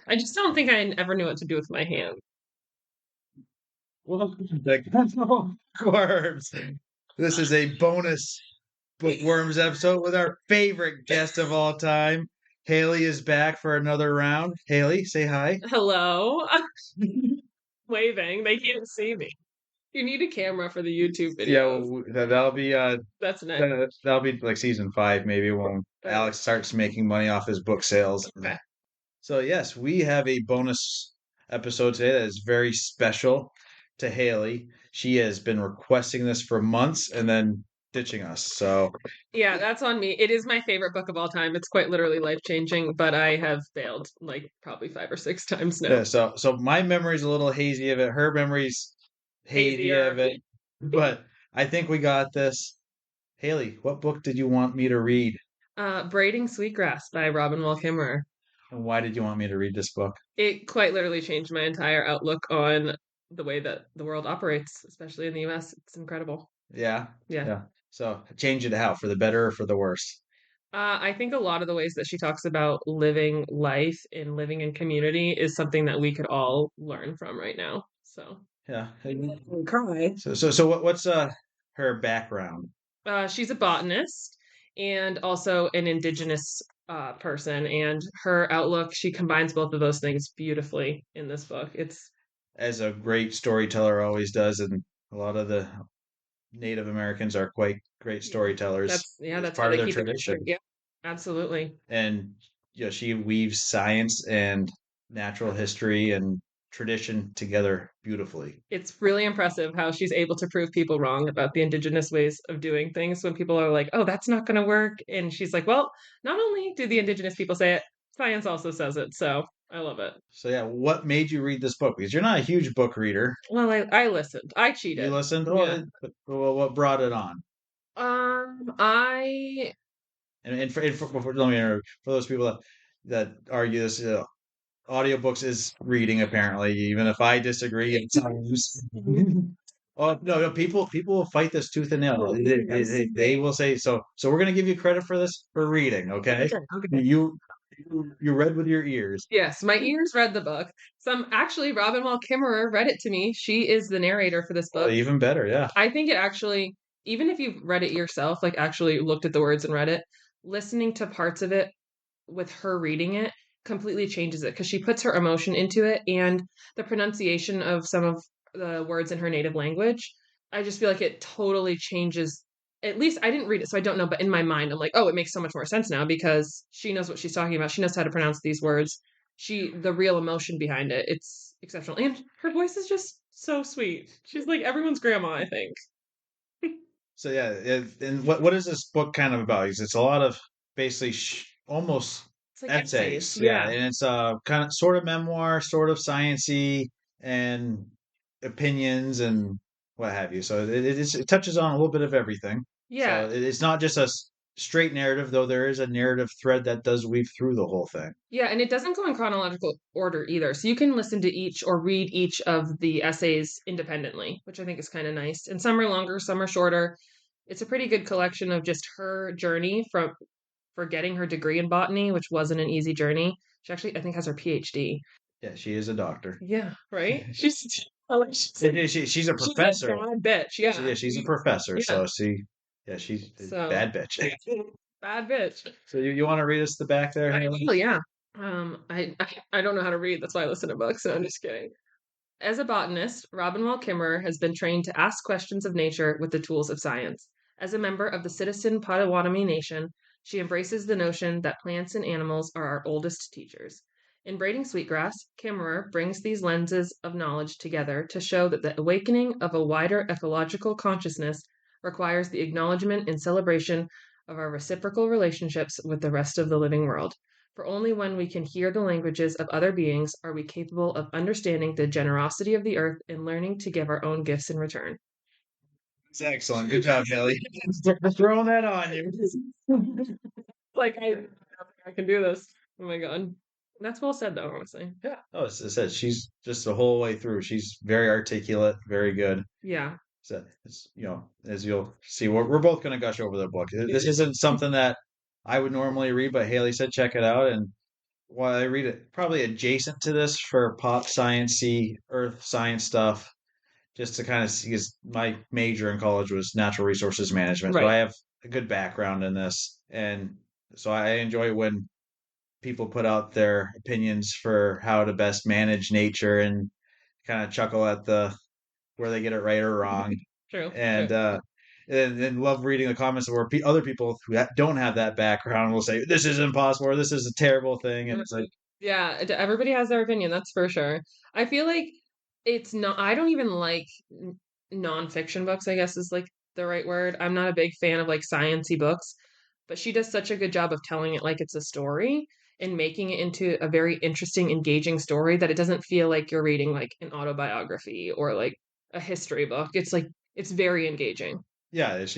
I just don't think I ever knew what to do with my hand. Welcome to Bookworms. This is a bonus Bookworms episode with our favorite guest of all time. Haley is back for another round. Haley, say hi. Hello? Waving. They can't see me. You need a camera for the YouTube Yeah, videos. that'll be That's next. that'll be like season 5 maybe when Okay. Alex starts making money off his book sales. Okay. So yes, we have a bonus episode today that is very special to Haley. She has been requesting this for months and then ditching us. So Yeah, that's on me. It is my favorite book of all time. It's quite literally life-changing, but I have failed like probably 5 or 6 times now. yeah, so my memory's a little hazy of it. Her memory's hazy Hazier. of it. But I think we got this. Haley, what book did you want me to read? Braiding Sweetgrass by Robin Wall Kimmerer. And why did you want me to read this book? It quite literally changed my entire outlook on the way that the world operates, especially in the US. It's incredible. Yeah, Yeah. yeah. So change it how? For the better or for the worse? I think a lot of the ways that she talks about living life and living in community is something that we could all learn from right now. So, Yeah. cry. So what's her background? She's a botanist and also an indigenous person, and her outlook, she combines both of those things beautifully in this book. It's As a great storyteller always does, and a lot of the Native Americans are quite great storytellers. It's that's how part of they their keep it pure. tradition. Yeah, absolutely. And she weaves science and natural history and tradition together beautifully. It's really impressive how she's able to prove people wrong about the indigenous ways of doing things when people are like, oh, that's not going to work. And she's like, well, not only do the indigenous people say it, science also says it. So I love it. So yeah, what made you read this book? Because you're not a huge book reader. Well, I listened. I You cheated. listened. Yeah. Well, what brought it on? I Let me interrupt, for those people that argue this, audiobooks is reading apparently, even if I disagree at times. Oh no, people will fight this tooth and nail. They will say so. So we're gonna give you credit for this for reading, okay? Okay, okay. You read with your ears. Yes, my ears read the book. Some actually, Robin Wall Kimmerer read it to me. She is the narrator for this Well, book. even better, yeah. I think it actually, even if you've read it yourself, like actually looked at the words and read it, listening to parts of it with her reading it completely changes it because she puts her emotion into it and the pronunciation of some of the words in her native language. I just feel like it totally changes. At least I didn't read it, so I don't know. But in my mind, I'm like, oh, it makes so much more sense now because she knows what she's talking about. She knows how to pronounce these words. The real emotion behind it, it's exceptional. And her voice is just so sweet. She's like everyone's grandma, I think. So yeah, and what is this book kind of about? Because it's a lot of basically almost It's like essays. essays, yeah, Yeah. and it's kind of sort of memoir, sort of sciency, and opinions and what have you. So it touches on a little bit of everything. So Yeah. it's not just a straight narrative, though there is a narrative thread that does weave through the whole thing. Yeah, and it doesn't go in chronological order either. So you can listen to each or read each of the essays independently, which I think is kind of nice. And some are longer, some are shorter. It's a pretty good collection of just her journey from for getting her degree in botany, which wasn't an easy journey. She actually, I think, has her PhD. Yeah, she is a doctor. Yeah, right? I like She's a she's a professor. bad bitch. Yeah. Yeah, she's a professor. Yeah. So yeah, she's a So bad bitch. bad bitch. So you want to read us the back there, Haley? Oh yeah. I don't know how to read. That's why I listen to books. So I'm just kidding. As a botanist, Robin Wall Kimmerer has been trained to ask questions of nature with the tools of science. As a member of the citizen Potawatomi Nation, she embraces the notion that plants and animals are our oldest teachers. In Braiding Sweetgrass, Kimmerer brings these lenses of knowledge together to show that the awakening of a wider ecological consciousness requires the acknowledgement and celebration of our reciprocal relationships with the rest of the living world. For only when we can hear the languages of other beings are we capable of understanding the generosity of the earth and learning to give our own gifts in return. It's excellent. Good job, Haley. Throwing that on you. Like I don't think I can do this. Oh my god. That's well said though, honestly. Yeah. Oh, it says she's just the whole way through. She's very articulate, very good. Yeah. So it's as you'll see, we're both going to gush over the book. This isn't something that I would normally read, but Haley said check it out, and Well, I read it probably adjacent to this for pop sciencey, earth science stuff, just to kind of see. Because my major in college was natural resources management, so Right. I have a good background in this, and so I enjoy when people put out their opinions for how to best manage nature and kind of chuckle at the where they get it right or wrong, True, true. and and love reading the comments where other people who don't have that background will say this is impossible or this is a terrible thing, and Right. it's like Yeah, everybody has their opinion, that's for sure. I feel like it's not, I don't even like nonfiction books, I guess is like the right word. I'm not a big fan of like sciencey books, but she does such a good job of telling it like it's a story and making it into a very interesting, engaging story that it doesn't feel like you're reading like an autobiography or like a history book. It's like, it's very engaging. yeah, this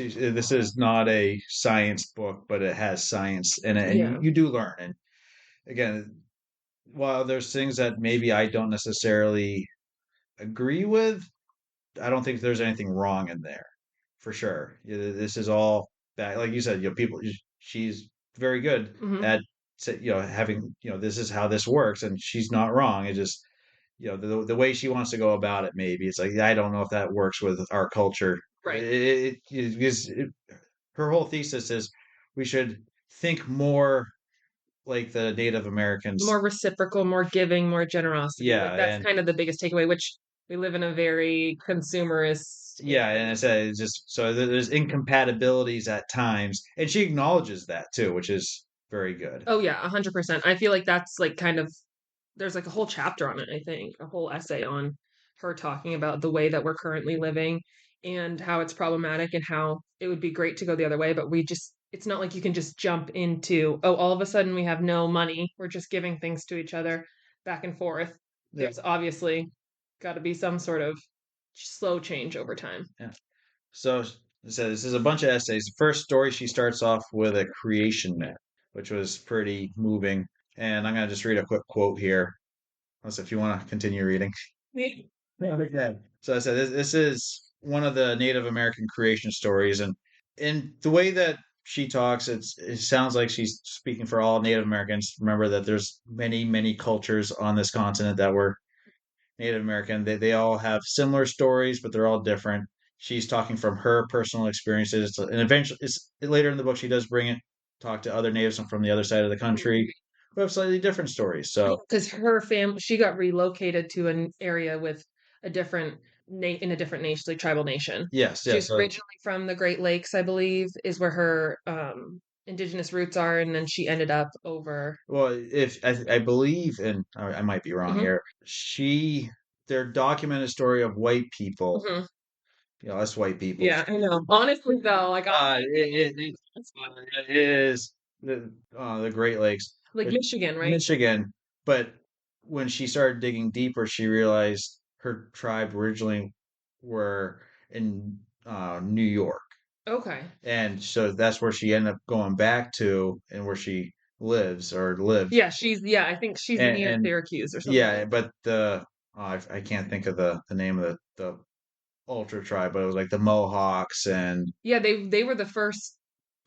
is not a science book, but it has science in it, and Yeah. you do learn. And again, while there's things that maybe I don't necessarily agree with, I don't think there's anything wrong in there, for sure. This is all that, like you said, people. She's very good Hmm. at having this is how this works, and she's not wrong. It just the way she wants to go about it. Maybe it's like I don't know if that works with our culture. Right. Her whole thesis is we should think more like the Native Americans. More reciprocal, more giving, more generosity. Yeah, Like that's and kind of the biggest takeaway, which we live in a very consumerist yeah, and I said it's just so there's incompatibilities at times, and she acknowledges that too, which is very good. oh yeah, 100%. I feel like that's like kind of there's like a whole chapter on it, I think, a whole essay on her talking about the way that we're currently living and how it's problematic and how it would be great to go the other way, but we just it's not like you can just jump into, oh, all of a sudden we have no money. We're just giving things to each other back and forth. Yeah, There's obviously got to be some sort of slow change over time. yeah. So this is a bunch of essays. The first story she starts off with a creation myth, which was pretty moving. And I'm gonna just read a quick quote here, unless if you want to continue reading. Yeah, okay. So I said this is one of the Native American creation stories, and in the way that she talks, it sounds like she's speaking for all Native Americans. Remember that there's many cultures on this continent that were Native American. They all have similar stories, but they're all different. She's talking from her personal experiences, and eventually, later in the book, she does bring it talk to other natives from the other side of the country who have slightly different stories. So Because her family, she got relocated to an area with a different in a different nation, like tribal nation. yes, She's yes. So originally from the Great Lakes, I believe, is where her indigenous roots are, and then she ended up over. well, if I believe, and I might be wrong Hmm. here, their documented story of white people, Hmm. us white people, Yeah, I know. Honestly, though, like it is the Great Lakes, like but Michigan, right? Michigan. But when she started digging deeper, she realized her tribe originally were in New York, Okay. and so that's where she ended up going back to, and where she lives or lived, Yeah, she's I think she's near and Syracuse or something yeah, like but I can't think of the name of the ultra tribe, but it was like the Mohawks and that. Yeah, they were the first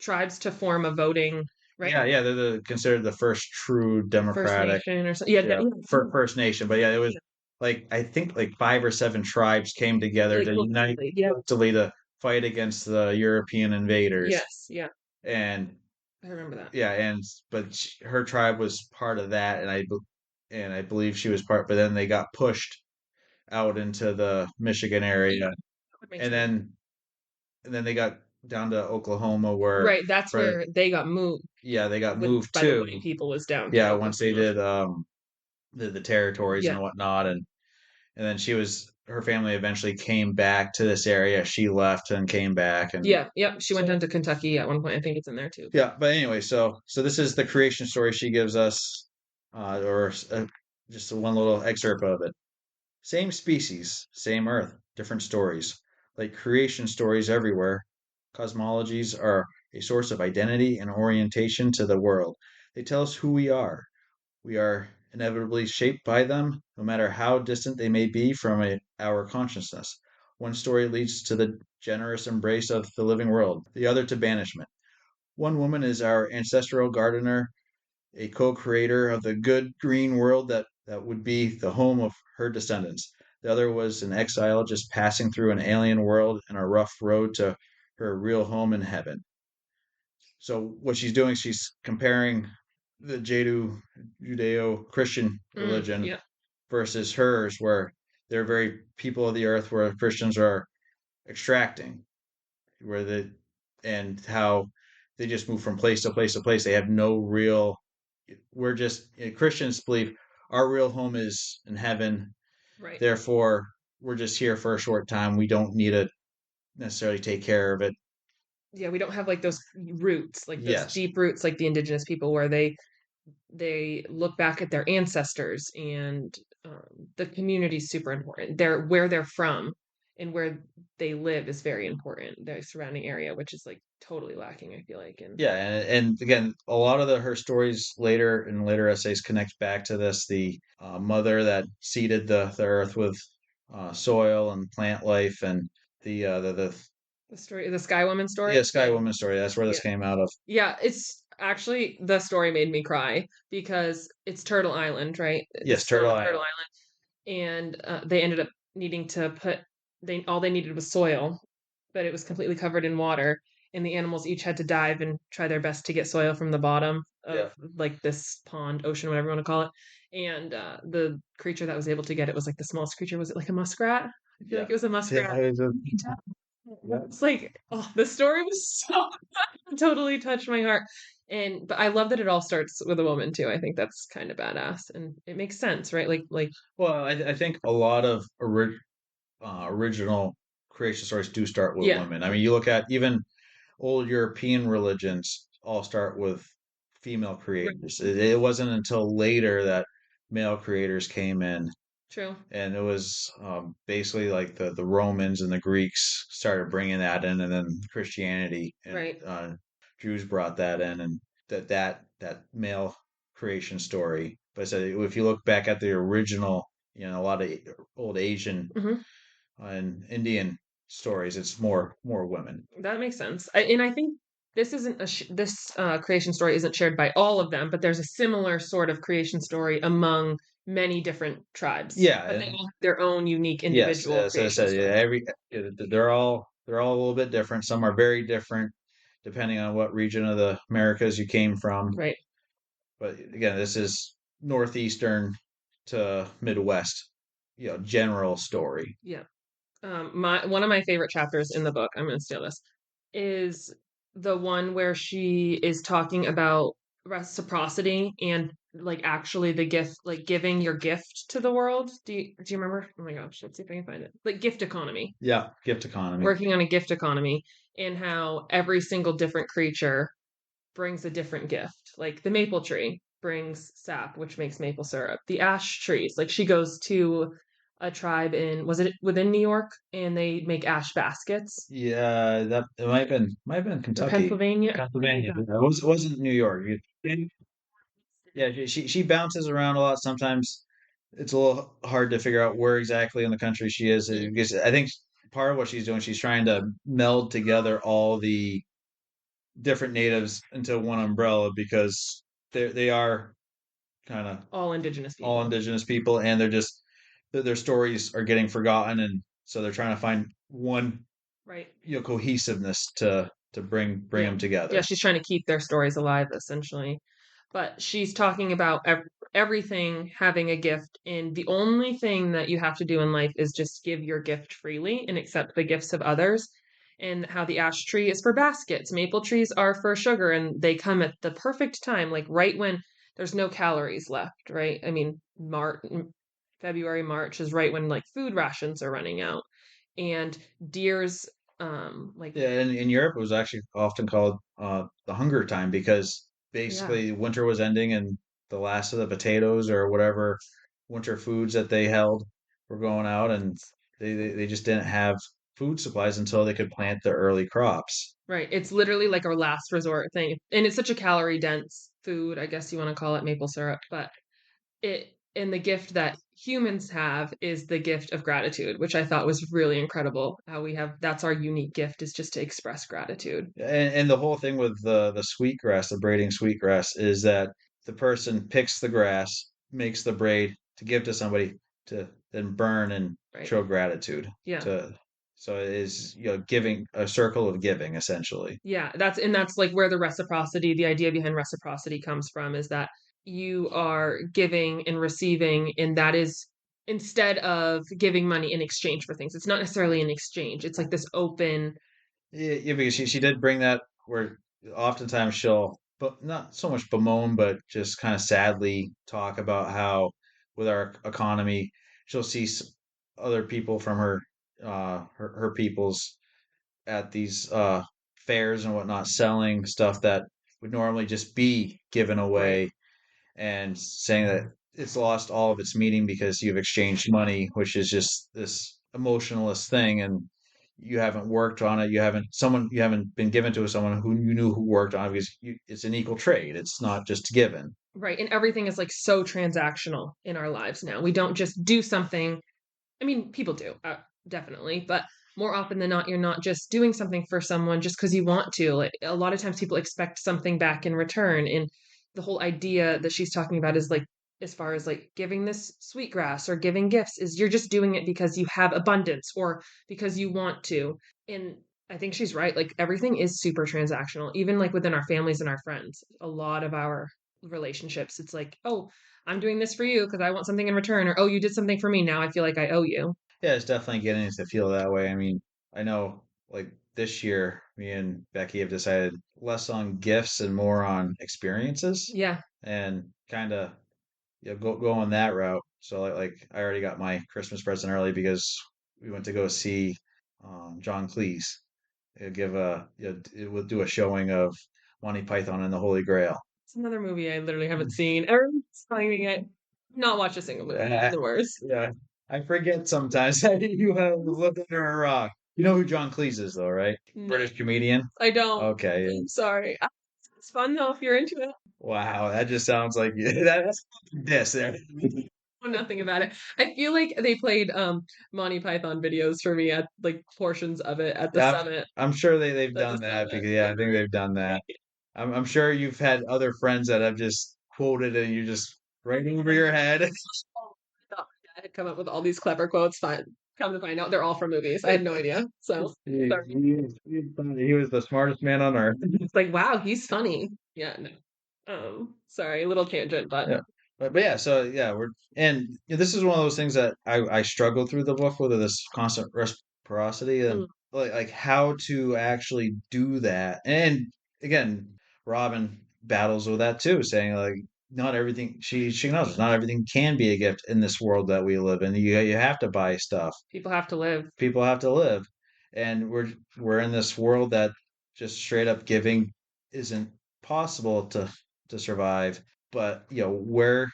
tribes to form a voting, right? yeah, they're considered the first true First democratic, Nation or something. Yeah, yeah, First Nation. But yeah, it was like I think like 5 or 7 tribes came together like to unite collectively. Yeah. collectively to fight against the European invaders, Yes. Yeah. and I remember that. yeah, and her tribe was part of that, and I believe she was part, but then they got pushed out into the Michigan area, That would make and sense. then they got down to Oklahoma where Right, that's for where they got moved yeah they got with moved by the white to people was down to yeah once they Oklahoma. did the territories Yeah. and whatnot, and then her family eventually came back to this area. She left and came back, and Yeah. Yep. She went so down to Kentucky at one point. I think it's in there too. yeah. But anyway, so this is the creation story she gives us, or just one little excerpt of it. Same species, same Earth, different stories. Like creation stories everywhere, cosmologies are a source of identity and orientation to the world. They tell us who we are. We are inevitably shaped by them, no matter how distant they may be from our consciousness. One story leads to the generous embrace of the living world, the other to banishment. One woman is our ancestral gardener, a co-creator of the good green world that would be the home of her descendants. The other was an exile just passing through an alien world and a rough road to her real home in heaven. So what she's doing, she's comparing the Judeo-Christian religion Yeah. versus hers, where they're very people of the earth, where Christians are extracting, where the and how they just move from place to place to place. They have no real. We're just Christians believe our real home is in heaven. Right. Therefore, we're just here for a short time. We don't need to necessarily take care of it. Yeah, we don't have like those roots, like those Yes. deep roots like the indigenous people where they look back at their ancestors and the community is super important. They're where they're from and where they live is very important. Their surrounding area, which is like totally lacking, I feel like. And Yeah, and again, a lot of her stories later in later essays connect back to this. The mother that seeded the earth with soil and plant life, and the story, the Sky Woman yeah, story, Sky Woman story. That's where this yeah, came out of. yeah, it's actually the story made me cry because it's Turtle Island, right? This Yes, is filmed Turtle on Turtle Island. Island, and they ended up needing to put they all they needed was soil, but it was completely covered in water, and the animals each had to dive and try their best to get soil from the bottom Yeah, of like this pond, ocean, whatever you want to call it. And the creature that was able to get it was like the smallest creature. Was it like a muskrat? I feel yeah, like it was a yeah. muskrat. Yeah. It's like, oh, the story was so totally touched my heart. And but I love that it all starts with a woman too. I think that's kind of badass, and it makes sense, right? Like Well, I think a lot of original creation stories do start with yeah, women. I mean, you look at even old European religions all start with female right, creators. It wasn't until later that male creators came in, true, and it was basically like the Romans and the Greeks started bringing that in, and then Christianity and right. Jews brought that in, and that male creation story. But I said if you look back at the original, a lot of old Asian Hmm. and Indian stories, it's more women. That makes sense. And I think this isn't this creation story isn't shared by all of them, but there's a similar sort of creation story among many different tribes. Yeah, But they all have their own unique yes, individual as I creation said, yeah, story. they're all a little bit different. Some are very different depending on what region of the Americas you came from. Right. But again, this is northeastern to Midwest, general story. Yeah. My one of my favorite chapters in the book, I'm going to steal this, is the one where she is talking about reciprocity and like actually the gift, like giving your gift to the world. Do you remember? Oh my gosh, let's see if I can find it. Like gift economy, Yeah, gift economy. working on a gift economy, and how every single different creature brings a different gift. Like the maple tree brings sap, which makes maple syrup. The ash trees, like she goes to a tribe in, was it within New York, and they make ash baskets, Yeah, that it might have been or Kentucky, Pennsylvania. Pennsylvania. It wasn't New York. Yeah, she bounces around a lot. Sometimes it's a little hard to figure out where exactly in the country she is. Mm. Because I think part of what she's doing, she's trying to meld together all the different natives into one umbrella because they are kind of All indigenous all people. indigenous people, and they're just their stories are getting forgotten, and so they're trying to find one Right. cohesiveness to bring Yeah. them Yeah, together. she's trying to keep their stories alive, essentially. But she's talking about everything having a gift, and the only thing that you have to do in life is just give your gift freely and accept the gifts of others. And how the ash tree is for baskets, maple trees are for sugar, and they come at the perfect time, like right when there's no calories left, right? I mean, February, March is right when like food rations are running out, and deer's like Yeah, in Europe, it was actually often called the hunger time because yeah, basically winter was ending and the last of the potatoes or whatever winter foods that they held were going out, and they just didn't have food supplies until they could plant the early crops. right. It's literally like a last resort thing. And it's such a calorie dense food, I guess you want to call it maple syrup, but it and the gift that humans have is the gift of gratitude, which I thought was really incredible. How we have that's our unique gift is just to express gratitude. And the whole thing with the sweetgrass, the braiding sweetgrass, is that the person picks the grass, makes the braid to give to somebody to then burn and Right. show gratitude Yeah. to. So it is, giving, a circle of giving essentially. Yeah, that's like where the reciprocity, the idea behind reciprocity comes from, is that you are giving and receiving, and that is instead of giving money in exchange for things. It's not necessarily an exchange. It's like this open, Yeah, yeah, because she did bring that where oftentimes she'll, but not so much bemoan, but just kind of sadly talk about how with our economy, she'll see other people from her peoples at these fairs and whatnot selling stuff that would normally just be given right. away, and saying that it's lost all of its meaning because you've exchanged money, which is just this emotionless thing, and you haven't worked on it. You haven't been given to someone who you knew who worked on it, because it's an equal trade. It's not just given. Right. And everything is like so transactional in our lives now. We don't just do something. I mean, people do, definitely, but more often than not, you're not just doing something for someone just because you want to. Like, a lot of times people expect something back in return. And the whole idea that she's talking about is like, as far as like giving this sweetgrass or giving gifts, is you're just doing it because you have abundance or because you want to. And I think she's right. Like, everything is super transactional, even like within our families and our friends. A lot of our relationships, it's like, oh, I'm doing this for you because I want something in return, or oh, you did something for me. Now I feel like I owe you. Yeah, it's definitely getting to feel that way. I mean, I know like this year, me and Becky have decided less on gifts and more on experiences, Yeah. and kind of, go on that route. So like I already got my Christmas present early because we went to go see John Cleese. He'll give a it will do a showing of Monty Python and the Holy Grail. It's another movie I literally haven't seen. Everyone's finding it. Not watch a single movie. Uh, The worst. yeah, I forget sometimes that you have lived under a rock. You know who John Cleese is, though, right? No, British comedian. I don't. Okay. Yeah. I'm sorry. It's fun though if you're into it. Wow, that just sounds like that's this there. I know nothing about it. I feel like they played Monty Python videos for me at like portions of it at the Yeah, summit. I'm sure they've At the done that, summit. because yeah, I think they've done that. I'm sure you've had other friends that have just quoted and you just right over your head. Oh, I thought my dad had come up with all these clever quotes. Fine. Come to find out, they're all from movies. I had no idea. So sorry. He was the smartest man on earth. It's like, wow, he's funny. Yeah, no. Sorry, a little tangent, but Yeah. But yeah, so yeah, and this is one of those things that I struggle through the book with, this constant reciprocity, and mm, like how to actually do that. And again, Robin battles with that too, saying like not everything, she knows not everything can be a gift in this world that we live in. You have to buy stuff. people have to live. People have to live, and we're in this world that just straight up giving isn't possible to survive. But where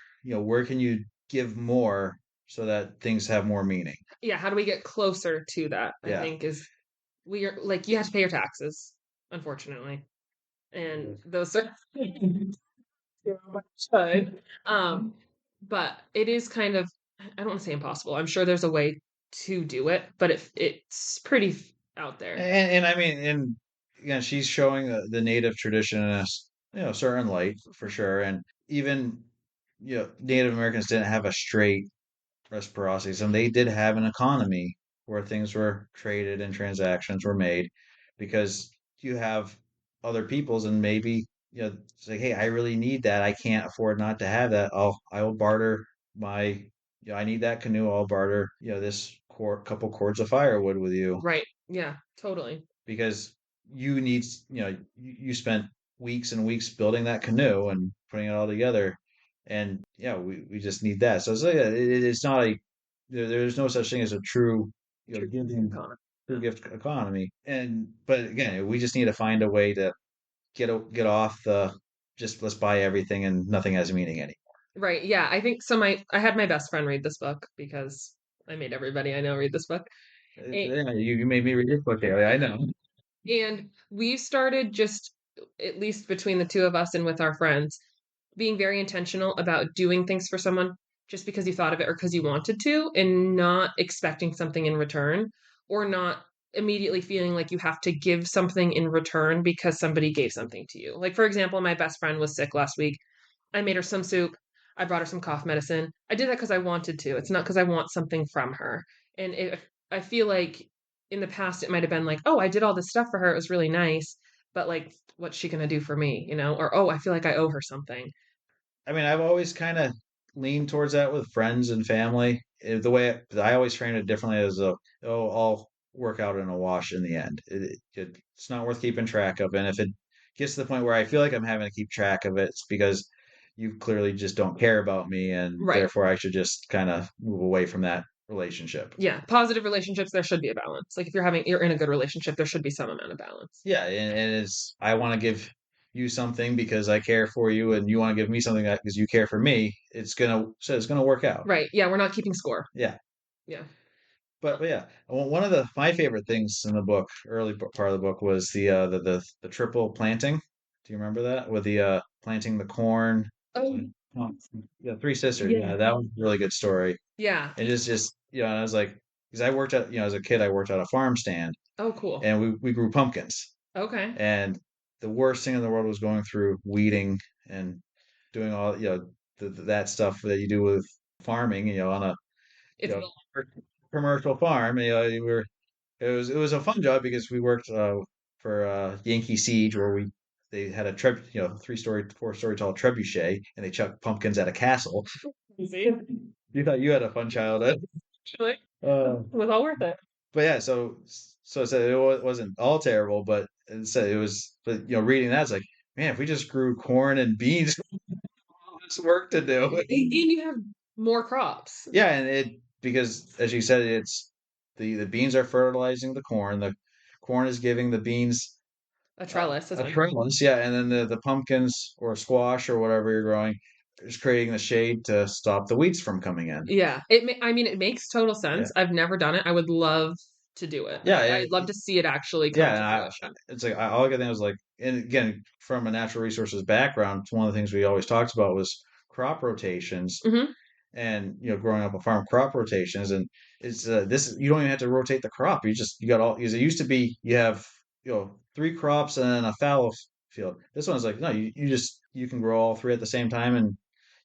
can you give more so that things have more meaning? Yeah, how do we get closer to that? I Yeah. think is we are like you have to pay your taxes, unfortunately, and those are you should. But it is kind of I don't want to say impossible. I'm sure there's a way to do it, but it's pretty out there. And I mean, and she's showing the native tradition in a certain light for sure. And even Native Americans didn't have a straight reciprocity, and they did have an economy where things were traded and transactions were made, because you have other peoples, and maybe it's like, hey, I really need that. I can't afford not to have that. I will barter my I need that canoe. I'll barter this couple cords of firewood with you, Right. Yeah, totally. because you need you spent weeks and weeks building that canoe and putting it all together, and yeah, we just need that. So it's like it's not like there's no such thing as a true True giving economy. true gift economy. And but again, we just need to find a way to get off the just let's buy everything and nothing has meaning anymore. Right. Yeah, I think so. I had my best friend read this book because I made everybody I know read this book. Yeah, you made me read your book, Haley. I know. And we started just, at least between the two of us and with our friends, being very intentional about doing things for someone just because you thought of it or because you wanted to, and not expecting something in return, or not immediately feeling like you have to give something in return because somebody gave something to you. Like, for example, my best friend was sick last week. I made her some soup. I brought her some cough medicine. I did that because I wanted to. It's not because I want something from her. And I feel like in the past it might have been like, oh, I did all this stuff for her. It was really nice, but like, what's she gonna do for me? Or oh, I feel like I owe her something. I mean, I've always kind of leaned towards that with friends and family. The way I always frame it differently is, oh, I'll work out in a wash in the end. It's not worth keeping track of. And if it gets to the point where I feel like I'm having to keep track of it, it's because you clearly just don't care about me, and Right. therefore I should just kind of move away from that relationship. Yeah. Positive relationships, there should be a balance. Like if you're in a good relationship, there should be some amount of balance. Yeah, and it's I want to give you something because I care for you, and you want to give me something that because you care for me. It's gonna work out. Right. Yeah, we're not keeping score. Yeah. Yeah. But yeah, one of my favorite things in the book, part of the book, was the triple planting. Do you remember that with the planting the corn? Oh, Oh, yeah, three sisters. yeah. Yeah, that was a really good story. Yeah. And just and I was like, because I worked at as a kid, I worked at a farm stand, Oh, cool. and we grew pumpkins. Okay. And the worst thing in the world was going through weeding and doing all that stuff that you do with farming, on a you It's know commercial farm. We were it was a fun job because we worked for Yankee Siege, where we they had a 3-story, 4-story tall trebuchet, and they chucked pumpkins at a castle. easy. You thought you had a fun childhood. Actually, Uh, it was all worth it. but yeah, so it said wasn't all terrible, but it said it was. But reading that, it's like, man, if we just grew corn and beans, all this work to do. And you have more crops. Yeah, and because as you said, it's the beans are fertilizing the corn. The corn is giving the beans A trellis, a essentially. trellis, yeah, and then the pumpkins or squash or whatever you're growing is creating the shade to stop the weeds from coming in. Yeah. I mean, it makes total Yeah, sense. I've never done it. I would love to do it. yeah, I'd love to see it actually yeah. come And to fruition. it's like all I could think was like, and again, from a natural resources background, it's one of the things we always talked about was crop rotations, Hmm. and growing up a farm, crop rotations, and it's you don't even have to rotate the crop. You got all, because it used to be you have 3 crops and then a fallow field. This one's like, no, you can grow all three at the same time, and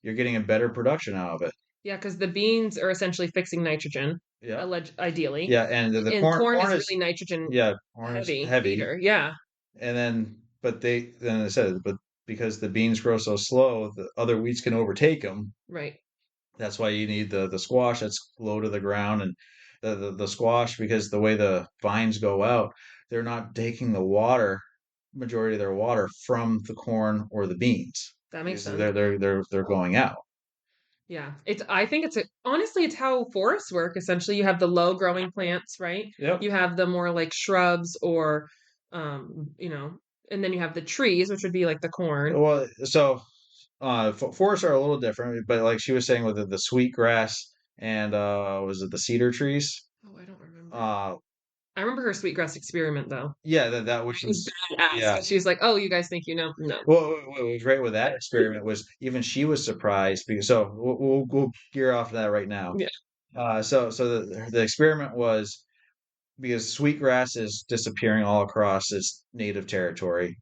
you're getting a better production out of it. Yeah, because the beans are essentially fixing nitrogen, Yeah, ideally, yeah, and the and corn corn is is really nitrogen yeah, corn is heavy heavy, feeder. Yeah. and then I said, but because the beans grow so slow, the other weeds can overtake them. Right. That's why you need the squash that's low to the ground, and the squash, because the way the vines go out, they're not taking the majority of their water from the corn or the beans, That makes because sense. they're going out. Yeah. I think honestly, it's how forests work. Essentially, you have the low growing plants, right? Yep. You have the more like shrubs or, and then you have the trees, which would be like the corn. Well, so forests are a little different, but like she was saying with the sweetgrass and was it the cedar trees? Oh, I don't remember. Uh, I remember her sweetgrass experiment though. yeah, that which It was is badass yeah. because she was like, "Oh, you guys think you know? No." Well, what was great with that experiment was even she was surprised, because so we'll gear off to that right now. Yeah. So the experiment was because sweetgrass is disappearing all across its native territory,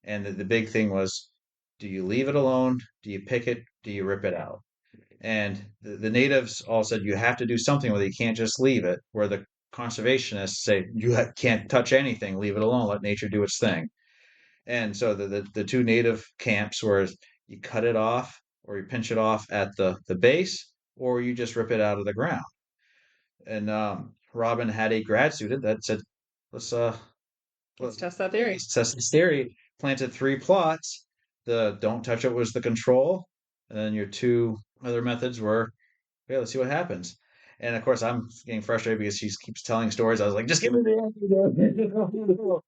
and the big thing was, do you leave it alone? Do you pick it? Do you rip it out? And the natives all said you have to do something with it. You can't just leave it. Where the conservationists say you can't touch anything, leave it alone, let nature do its thing. And so the two native camps were, you cut it off or you pinch it off at the base, or you just rip it out of the ground. And Robin had a grad student that said, let's Let's test that theory. test this theory. Planted 3 plots. The don't touch it was the control, and then your two other methods were, okay, let's see what happens. And of course, I'm getting frustrated because she keeps telling stories. I was like, just give me the end.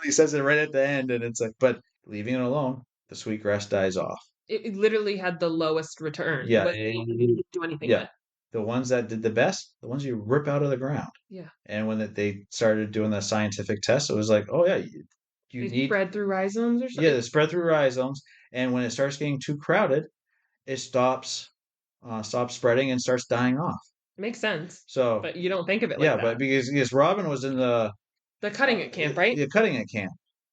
He says it right at the end, and it's like, but leaving it alone, the sweetgrass dies off. It literally had the lowest return. It Yeah, wasn't didn't do anything yeah. with. The ones that did the best, the ones you rip out of the ground. Yeah. And when they started doing the scientific tests, it was like, oh yeah, you They need spread through rhizomes or yeah, something. the spread through rhizomes, and when it starts getting too crowded, it stops spreading and starts dying off. Makes sense. So But you don't think of it like yeah, but that. because Robin was in The cutting it camp, right? the cutting it camp,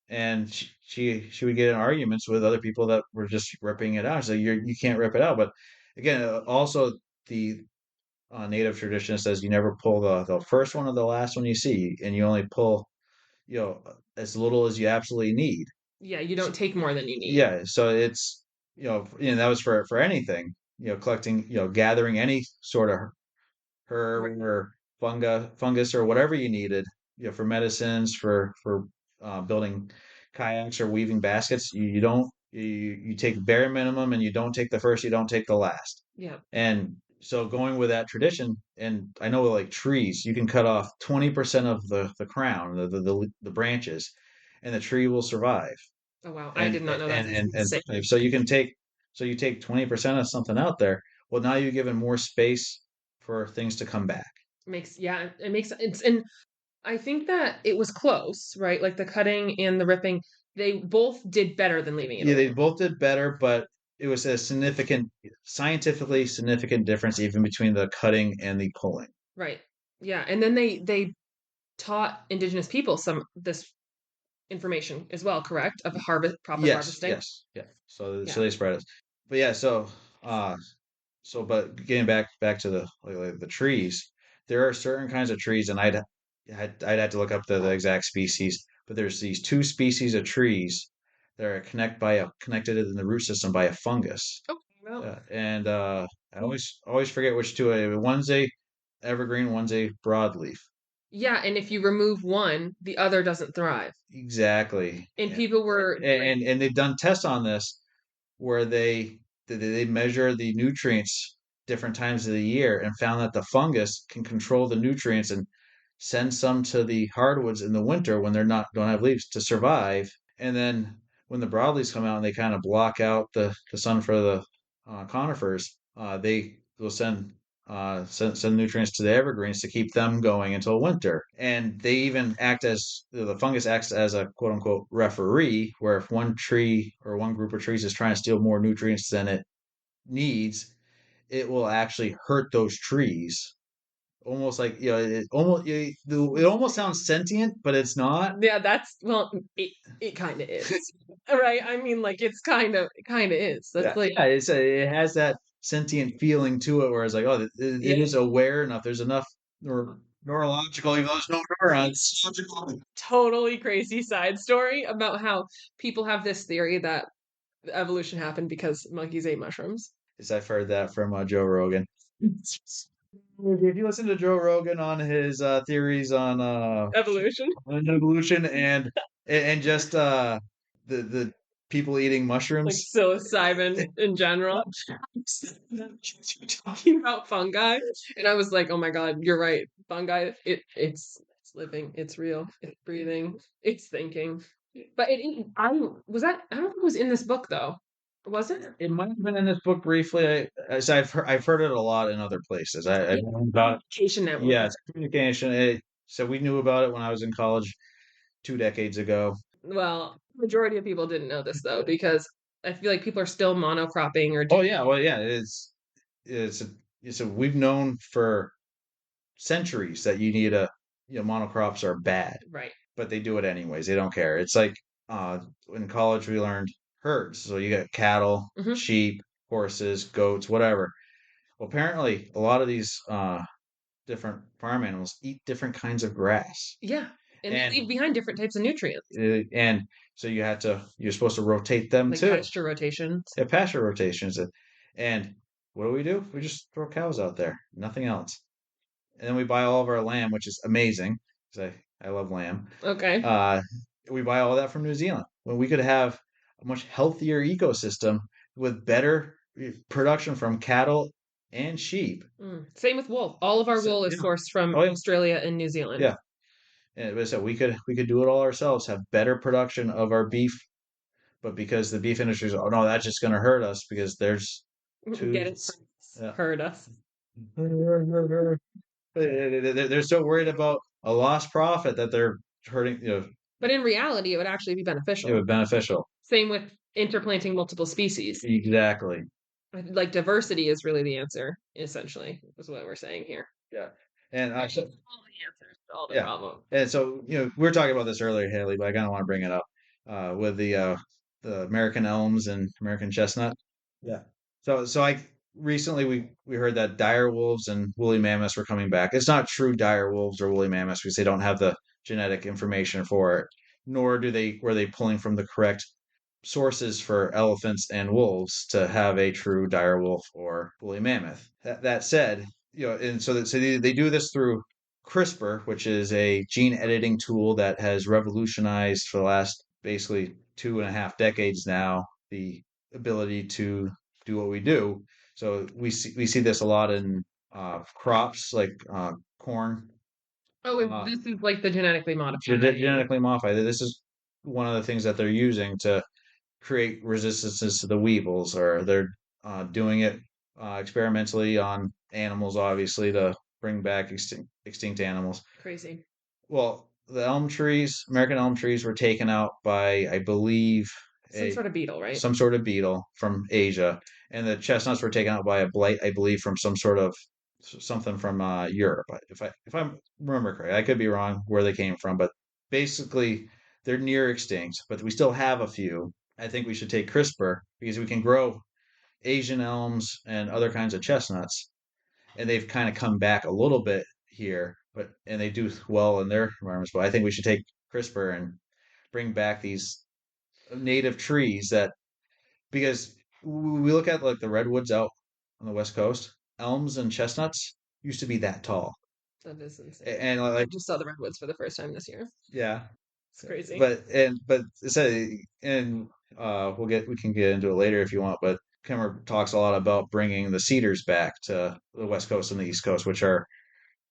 and she would get in arguments with other people that were just ripping it out. So you can't rip it out. But again, also the native tradition says you never pull the first one or the last one you see, and you only pull as little as you absolutely need. Yeah, you So, don't take more than you need. yeah, so it's that was for anything, collecting, gathering any sort of herb or fungus or whatever you needed, for medicines, for building kayaks or weaving baskets. You don't you take bare minimum, and you don't take the first, you don't take the last. Yeah. And so going with that tradition, and I know like trees, you can cut off 20% of the crown, the branches, and the tree will survive. Oh wow, I And did not know that. and That's and, and insane. thrive. So you take 20% of something out there. Well, now you're given more space for things to come back. Makes yeah, it makes it's and I think that it was close, right? Like the cutting and the ripping, they both did better than leaving it Yeah, they alone. both did better, but it was a scientifically significant difference even between the cutting and the pulling. Right. Yeah, and then they taught indigenous people some this information as well, correct? Of harvest proper Yes, harvesting. yes, yeah. So Yeah. they spread us. But yeah, uh but getting back to like the trees, there are certain kinds of trees, and I'd have to look up the exact species, but there's these two species of trees that are connected in the root system by a fungus. Okay. Well, And I always forget which two. One's a evergreen, one's a broadleaf. yeah, and if you remove one, the other doesn't thrive. Exactly. And people were like, And they've done tests on this where they measure the nutrients different times of the year and found that the fungus can control the nutrients and send some to the hardwoods in the winter when they're not don't have leaves to survive. And then when the broadleaves come out and they kind of block out the sun for the conifers, they will send nutrients to the evergreens to keep them going until winter. And they even act as the fungus acts as a quote unquote referee, where if one tree or one group of trees is trying to steal more nutrients than it needs, it will actually hurt those trees. Almost like it almost sounds sentient, but it's not. yeah, that's well, it kind of is, right? I mean, like it kind of is. That's Yeah, like yeah. It has that sentient feeling to it, where it's like, oh, it yeah, is aware enough. There's enough neurological, even though there's no neurons. totally crazy side story about how people have this theory that evolution happened because monkeys ate mushrooms. Yes, I've heard that from Joe Rogan. If you listen to Joe Rogan on his theories Evolution, on evolution and just the people eating like mushrooms, psilocybin in general. Talking about fungi, and I was like, "Oh my god, you're right. Fungi, it's living, it's real, it's breathing, it's thinking." But I was that. I don't think it was in this book though. Was it? it might have been in this book briefly. I've heard it a lot in other places. I Yeah, know about Communication network. yeah, it's communication. So we knew about it when I was in college 2 decades ago. Well, majority of people didn't know this though because I feel like people are still monocropping or Oh yeah, well yeah, it's a, we've known for centuries that you need a monocrops are bad, right. but they do it anyways. They don't care. It's like in college we learned herds. So you got cattle, Hmm. sheep, horses, goats, whatever. Well, apparently a lot of these different farm animals eat different kinds of grass, Yeah, and they and leave behind different types of nutrients, and so you're supposed to rotate them like too. pasture rotations. Yeah, pasture rotations. And what do? We just throw cows out there, nothing else. And then we buy all of our lamb, which is amazing because I love lamb. Okay. Uh, we buy all that from New Zealand when we could have a much healthier ecosystem with better production from cattle and sheep. Mm. Same with wool. All of our So, wool is yeah. sourced from Oh yeah. Australia and New Zealand. Yeah. And so we could do it all ourselves, have better production of our beef, but because the beef industry is, oh no, that's just going to hurt us because there's Get two. it? Yeah. Heard us. They're so worried about a lost profit that they're hurting, But in reality, it would actually be it beneficial. would beneficial. Same with interplanting multiple species. Exactly. Like diversity is really the answer, essentially, is what we're saying here. Yeah. And It's all the answers to all the yeah. problems. And so, we were talking about this earlier, Haley, but I kind of want to bring it up. with the American elms and American chestnut. Yeah. So I recently we heard that dire wolves and woolly mammoths were coming back. It's not true dire wolves or woolly mammoths because they don't have the genetic information for it, nor do they were they pulling from the correct sources for elephants and wolves to have a true dire wolf or woolly mammoth. That said, and so they do this through CRISPR, which is a gene editing tool that has revolutionized for the last basically 2.5 decades now the ability to do what we do. So we see this a lot in crops like corn. Oh, Uh, this is like the genetically modified. Genetically modified. This is one of the things that they're using to create resistances to the weevils, or they're doing it experimentally on animals, obviously, to bring back extinct animals. Crazy. Well, the American elm trees, were taken out by, I believe, Some a sort of beetle, right? some sort of beetle from Asia, and the chestnuts were taken out by a blight, I believe, from some sort of something from Europe. If I remember correctly, I could be wrong where they came from, but basically they're near extinct. But we still have a few. I think we should take CRISPR because we can grow Asian elms and other kinds of chestnuts, and they've kind of come back a little bit here, and they do well in their environments. But I think we should take CRISPR and bring back these native trees that because we look at like the redwoods out on the west coast, elms and chestnuts used to be that tall, That is insane. and I like just saw the redwoods for the first time this year. yeah, It's crazy. but so and we can get into it later if you want, but Kimmer talks a lot about bringing the cedars back to the west coast and the east coast, which are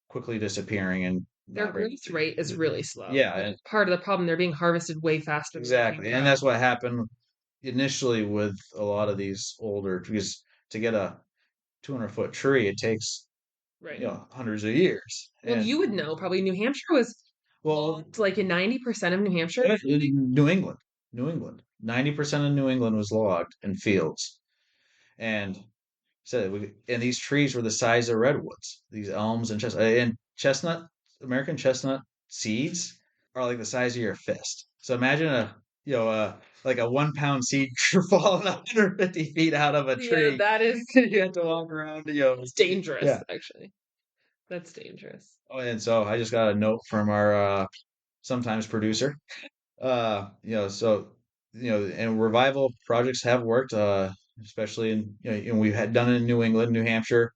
quickly disappearing and Their not very. growth rate is really slow, Yeah, which and is part of the problem. They're being harvested way faster than they can exactly, and grow. that's what happened initially with a lot of these older trees. To get a 200-foot tree, it takes Right. hundreds of years. Well, And you would know probably New Hampshire was well, logged like in 90% of New Hampshire. New England, 90% of New England was logged in fields, and and these trees were the size of redwoods. These elms and chestnut, American chestnut seeds are like the size of your fist. So imagine like a 1 pound seed falling 150 feet out of a Yeah, tree. that is You have to walk around, it's dangerous, yeah. actually. That's dangerous. Oh, and so I just got a note from our sometimes producer. So and revival projects have worked, especially and we've had done it in New England, New Hampshire,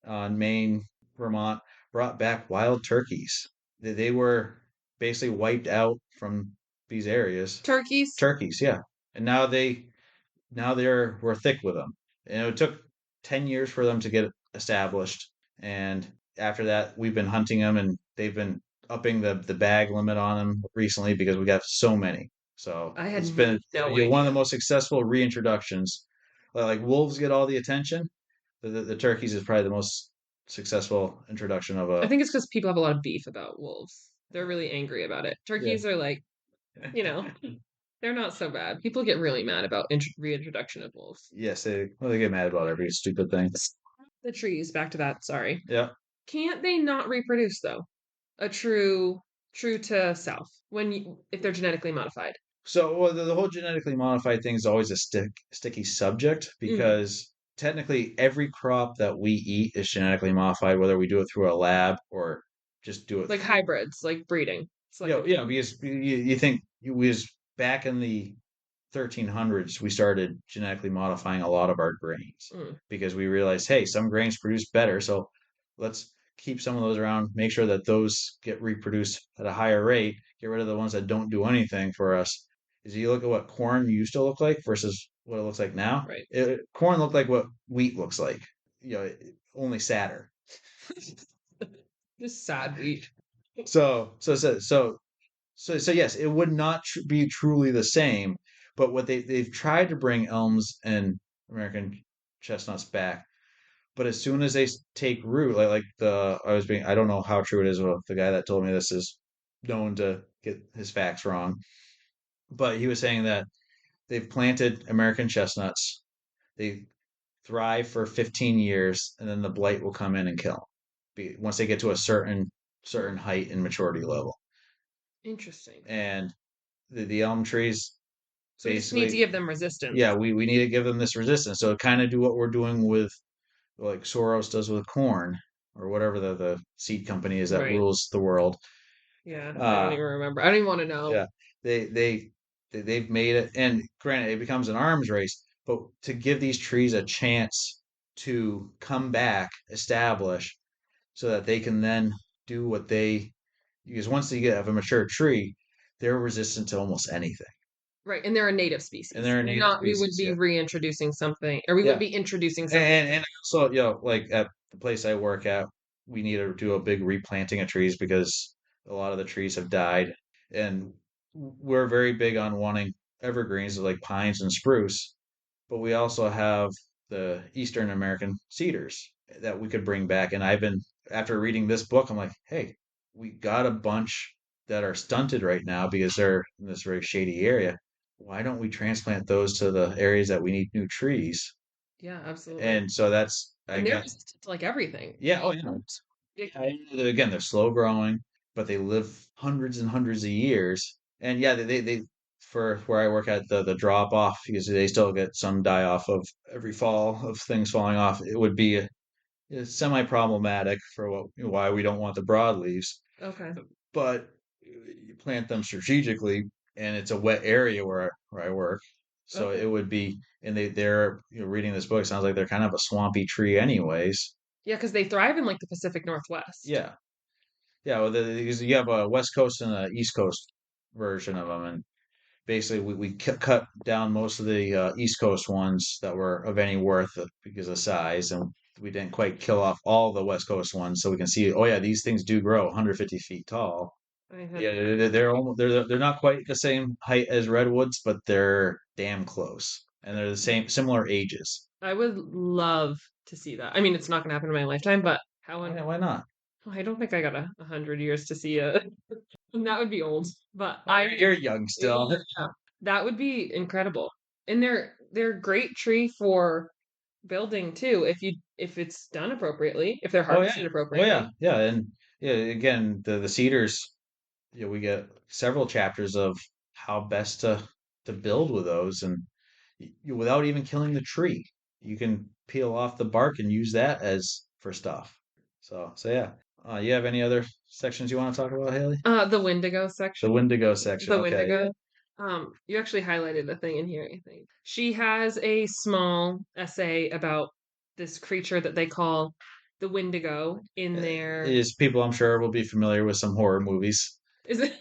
Maine, Vermont, brought back wild turkeys. They were basically wiped out from these areas. Turkeys. Turkeys, yeah, and now we're thick with them. And it took 10 years for them to get established, and after that, we've been hunting them, and they've been upping the bag limit on them recently because we got so many. So I had it's been no one of the idea. most successful reintroductions. Like wolves get all the attention, the turkeys is probably the most successful introduction of I a think it's because people have a lot of beef about wolves. They're really angry about it. yeah. Turkeys are like, you know, they're not so bad. People get really mad about reintroduction of wolves. Yes, they get mad about every stupid thing. The trees, back to that, sorry. Yeah. Can't they not reproduce though? A true to self if they're genetically modified. So well, the whole genetically modified thing is always a sticky subject Mm. because technically every crop that we eat is genetically modified, whether we do it through a lab or just do it. Like hybrids, like breeding, selective Yeah, breeding. because you think we was back in the 1300s, we started genetically modifying a lot of our grains Mm, because we realized, hey, some grains produce better, so let's keep some of those around, make sure that those get reproduced at a higher rate, get rid of the ones that don't do anything for us. Is you look at what corn used to look like versus what it looks like now. right. Corn looked like what wheat looks like, only sadder. Just sad wheat. So yes, it would not be truly the same, but what they've tried to bring elms and American chestnuts back, but as soon as they take root, like the I don't know how true it is. Well, the guy that told me this is known to get his facts wrong, but he was saying that they've planted American chestnuts, they thrive for 15 years, and then the blight will come in and kill them once they get to a certain Hmm. height and maturity level. Interesting. And the elm trees So we just need to basically, give them resistance. yeah, we need to give them this resistance. So kind of do what we're doing with like Soros does with corn or whatever the seed company is that Right. rules the world. Yeah. I don't Uh, even remember. I don't even want to know. yeah, they they they've made it, and granted, it becomes an arms race, but to give these trees a chance to come back, establish, so that they can then do what they, because once they get have a mature tree, they're resistant to almost anything, Right. And they're a native and species. they're a They're native not, we would species. be Yeah, reintroducing something, or we yeah, wouldn't be introducing something. and also like at the place I work at, we need to do a big replanting of trees because a lot of the trees have died, and we're very big on wanting evergreens like pines and spruce, but we also have the Eastern American cedars that we could bring back. And I've been, after reading this book, I'm like, hey, we got a bunch that are stunted right now because they're in this very shady area. Why don't we transplant those to the areas that we need new trees? Yeah, absolutely. And so that's, I And they're got, resistant to like everything. yeah, oh, yeah. Again, they're slow growing, but they live hundreds and hundreds of years. And yeah, they for where I work at, the drop off, because they still get some die off of every fall of things falling off. It would be semi problematic for why we don't want the broadleaves, Okay. but you plant them strategically, and it's a wet area where I work, so Okay. it would be. And they're reading this book. It sounds like they're kind of a swampy tree, anyways. Yeah, because they thrive in like the Pacific Northwest. Yeah, yeah. Well, because you have a West Coast and a East Coast version of them, and basically we cut down most of the East Coast ones that were of any worth because of size, and we didn't quite kill off all the West Coast ones, so we can see. Oh yeah, these things do grow 150 feet tall. I had Yeah, they're almost they're not quite the same height as redwoods, but they're damn close, and they're the same similar ages. I would love to see that. I mean, it's not going to happen in my lifetime, but how Yeah, why not? I don't think I got 100 years to see it. That would be old, but Oh, you're young still. yeah, that would be incredible. And they're a great tree for building too if it's done appropriately, if they're Oh yeah, harvested oh yeah, appropriately. yeah, and yeah. Again, the cedars. We get several chapters of how best to build with those, and without even killing the tree, you can peel off the bark and use that as for stuff. So yeah. You have any other sections you want to talk about, Haley? The Wendigo The section. Wendigo section. The Okay. Wendigo. You actually highlighted a thing in here, I think. She has a small essay about this creature that they call the Wendigo in there. Is people I'm sure will be familiar with some horror movies. Is it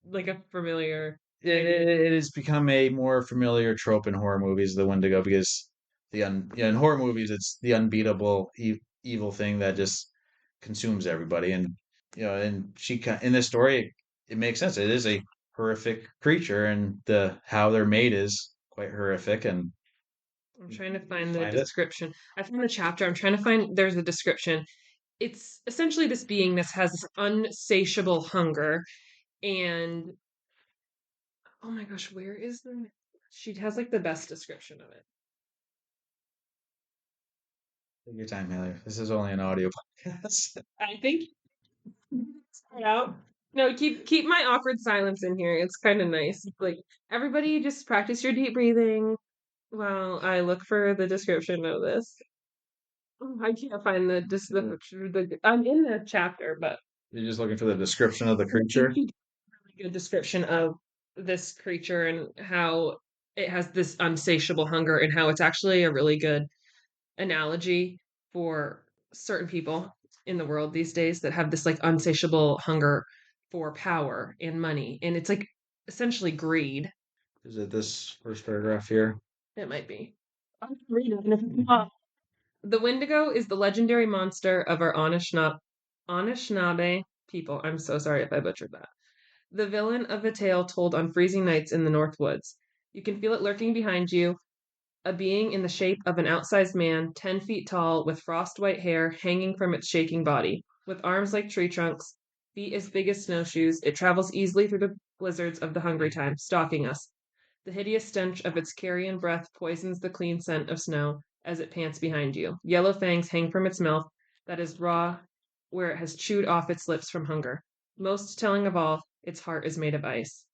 like a familiar It has become a more familiar trope in horror movies, the Wendigo, because in horror movies it's the unbeatable evil thing that just consumes everybody, and and in this story it makes sense. It is a horrific creature, and the how they're made is quite horrific, and I'm trying to you find the find it. description. I found the chapter. I'm trying to find there's a description. It's essentially this being that has this unsatiable hunger and oh my gosh, where is the she has like the best description of it. Take your time, Haley. This is only an audio podcast. I think start out. No, keep my awkward silence in here. It's kind of nice. Like everybody just practice your deep breathing while I look for the description of this. Oh, I can't find the I'm in the chapter, but You're just looking for the description of the she creature. did a really good description of this creature and how it has this unsatiable hunger and how it's actually a really good analogy for certain people in the world these days that have this like unsatiable hunger for power and money. And it's like essentially greed. Is it this first paragraph here? It might be. I'm reading it. The Wendigo is the legendary monster of our Anishinaabe people. I'm so sorry if I butchered that. The villain of a tale told on freezing nights in the North Woods. You can feel it lurking behind you, a being in the shape of an outsized man, 10 feet tall, with frost white hair hanging from its shaking body. With arms like tree trunks, feet as big as snowshoes, it travels easily through the blizzards of the hungry time, stalking us. The hideous stench of its carrion breath poisons the clean scent of snow as it pants behind you. Yellow fangs hang from its mouth that is raw where it has chewed off its lips from hunger. Most telling of all, its heart is made of ice.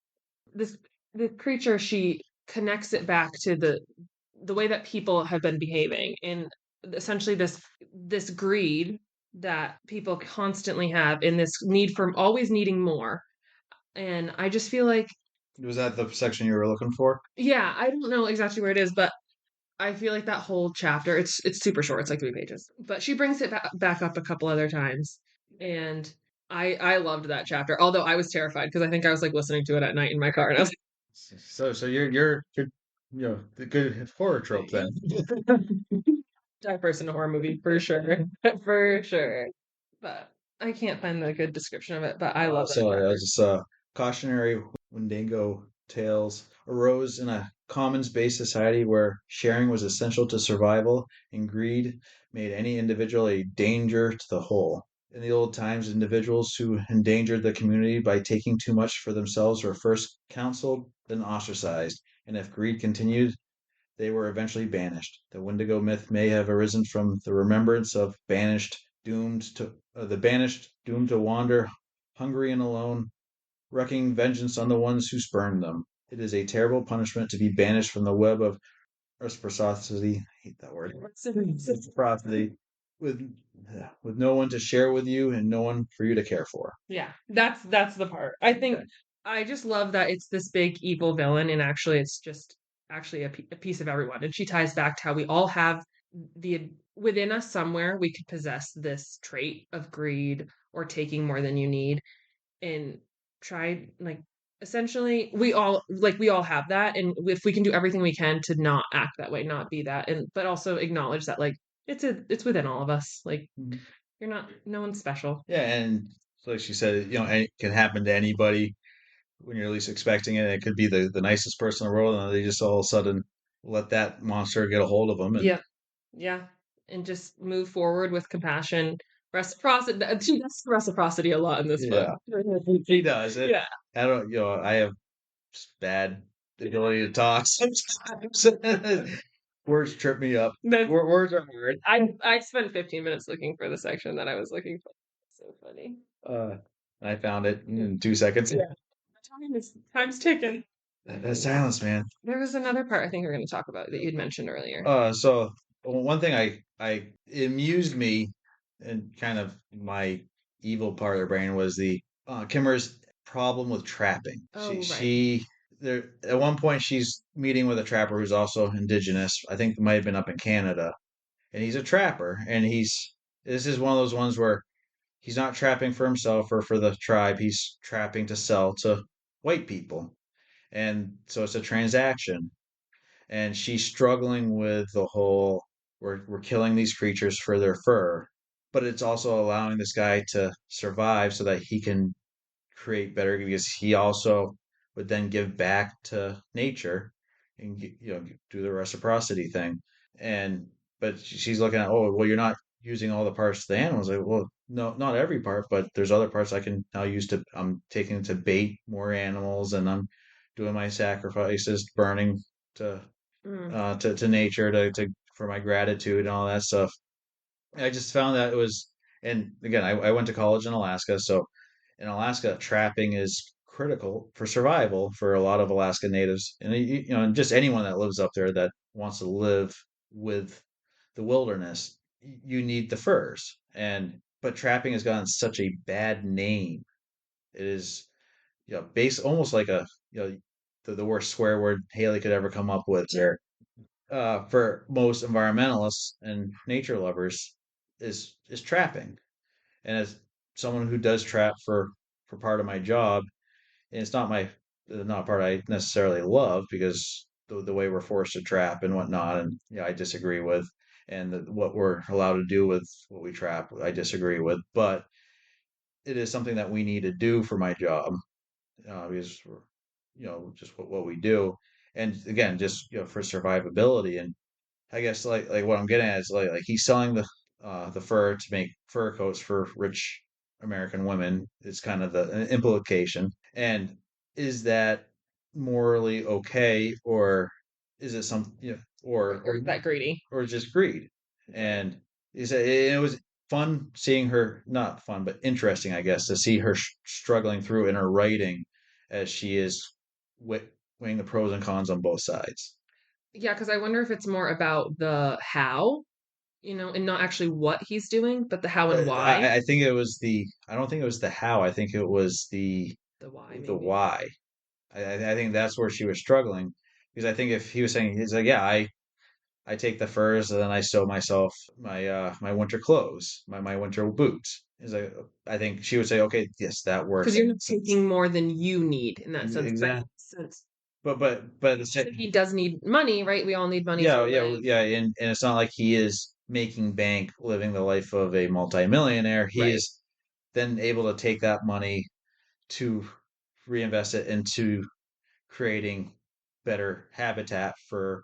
this the creature, she connects it back to the way that people have been behaving, and essentially this greed that people constantly have, in this need for always needing more. And I just feel like, Was that the section you were looking for? yeah, I don't know exactly where it is, but I feel like that whole chapter, it's super short, it's like 3 pages, but she brings it back up a couple other times. And I loved that chapter, although I was terrified because I think I was like listening to it at night in my car, and I was So you're the good horror trope then. like, die first in a horror movie for sure. For sure. But I can't find the good description of it, but I love that So I chapter. was just cautionary Wendigo tales arose in a commons-based society where sharing was essential to survival, and greed made any individual a danger to the whole. In the old times, individuals who endangered the community by taking too much for themselves were first counseled, then ostracized, and if greed continued, they were eventually banished. The Wendigo myth may have arisen from the remembrance of the banished doomed to wander hungry and alone, wreaking vengeance on the ones who spurned them. It is a terrible punishment to be banished from the web of reciprocity. I hate that word. Reciprocity with with no one to share with you and no one for you to care for. Yeah, that's the part. I think Okay. I just love that it's this big evil villain, and actually it's just actually a piece of everyone. And she ties back to how we all have the within us somewhere we could possess this trait of greed or taking more than you need, and try, like, essentially we all have that, and if we can do everything we can to not act that way, not be that, and but also acknowledge that, like, it's within all of us. Like, Mhm. you're not no one's special. Yeah, and like she said, it can happen to anybody when you're least expecting it. It could be the nicest person in the world, and they just all of a sudden let that monster get a hold of them. And Yeah. Yeah, and just move forward with compassion, reciprocity. She does reciprocity a lot in this book. yeah, he does it. Yeah, I don't, I have just bad ability to talk sometimes. Words trip me up. that's Words are hard. I spent 15 minutes looking for the section that I was looking for. So funny. Uh, I found it in 2 seconds. Yeah, time's ticking. That silence, man. There was another part I think we're going to talk about that you'd mentioned earlier. So one thing I it amused me, and kind of my evil part of the brain was the Kimmer's problem with trapping. Oh, right. She there at one point she's meeting with a trapper who's also indigenous. I think it might have been up in Canada, and he's a trapper, and this is one of those ones where he's not trapping for himself or for the tribe. He's trapping to sell to white people, and so it's a transaction, and she's struggling with the whole we're killing these creatures for their fur, but it's also allowing this guy to survive so that he can create better, because he also would then give back to nature and do the reciprocity thing. And but she's looking at, oh well, you're not using all the parts of the animals. Like, well, no, not every part, but there's other parts I can now use to I'm taking to bait more animals, and I'm doing my sacrifices, burning to Mm. to nature to for my gratitude and all that stuff. I just found that it was, and again, I went to college in Alaska, so in Alaska, trapping is critical for survival for a lot of Alaska natives, and and just anyone that lives up there that wants to live with the wilderness. You need the furs, and but trapping has gotten such a bad name. It is, base almost like a, the worst swear word Haley could ever come up with there. For most environmentalists and nature lovers, is trapping. And as someone who does trap for part of my job, and it's not a part I necessarily love, because the way we're forced to trap and whatnot, and I disagree with, and what we're allowed to do with what we trap, I disagree with, but it is something that we need to do for my job, because we're, just what we do, and again, just for survivability. And I guess like what I'm getting at is like he's selling the fur to make fur coats for rich American women. It's kind of the implication. And is that morally okay, or is it some, Or that greedy. or just greed? And it was fun seeing her, not fun, but interesting, I guess, to see her struggling through in her writing as she is. weighing the pros and cons on both sides. Yeah, because I wonder if it's more about the how, and not actually what he's doing, but the how and why. I think it was the. I don't think it was the how. I think it was The why, the maybe. why. I think that's where she was struggling because I think if he was saying he's like, yeah, I take the furs and then I sew myself my winter clothes, my winter boots. Is like I think she would say, okay, yes, that Because works you're in not that sense. taking more than you need in that sense. But Exactly. since But the so he does need money, right? We all need money to live. yeah, and it's not like he is making bank, living the life of a multimillionaire. He Right, is then able to take that money to reinvest it into creating better habitat for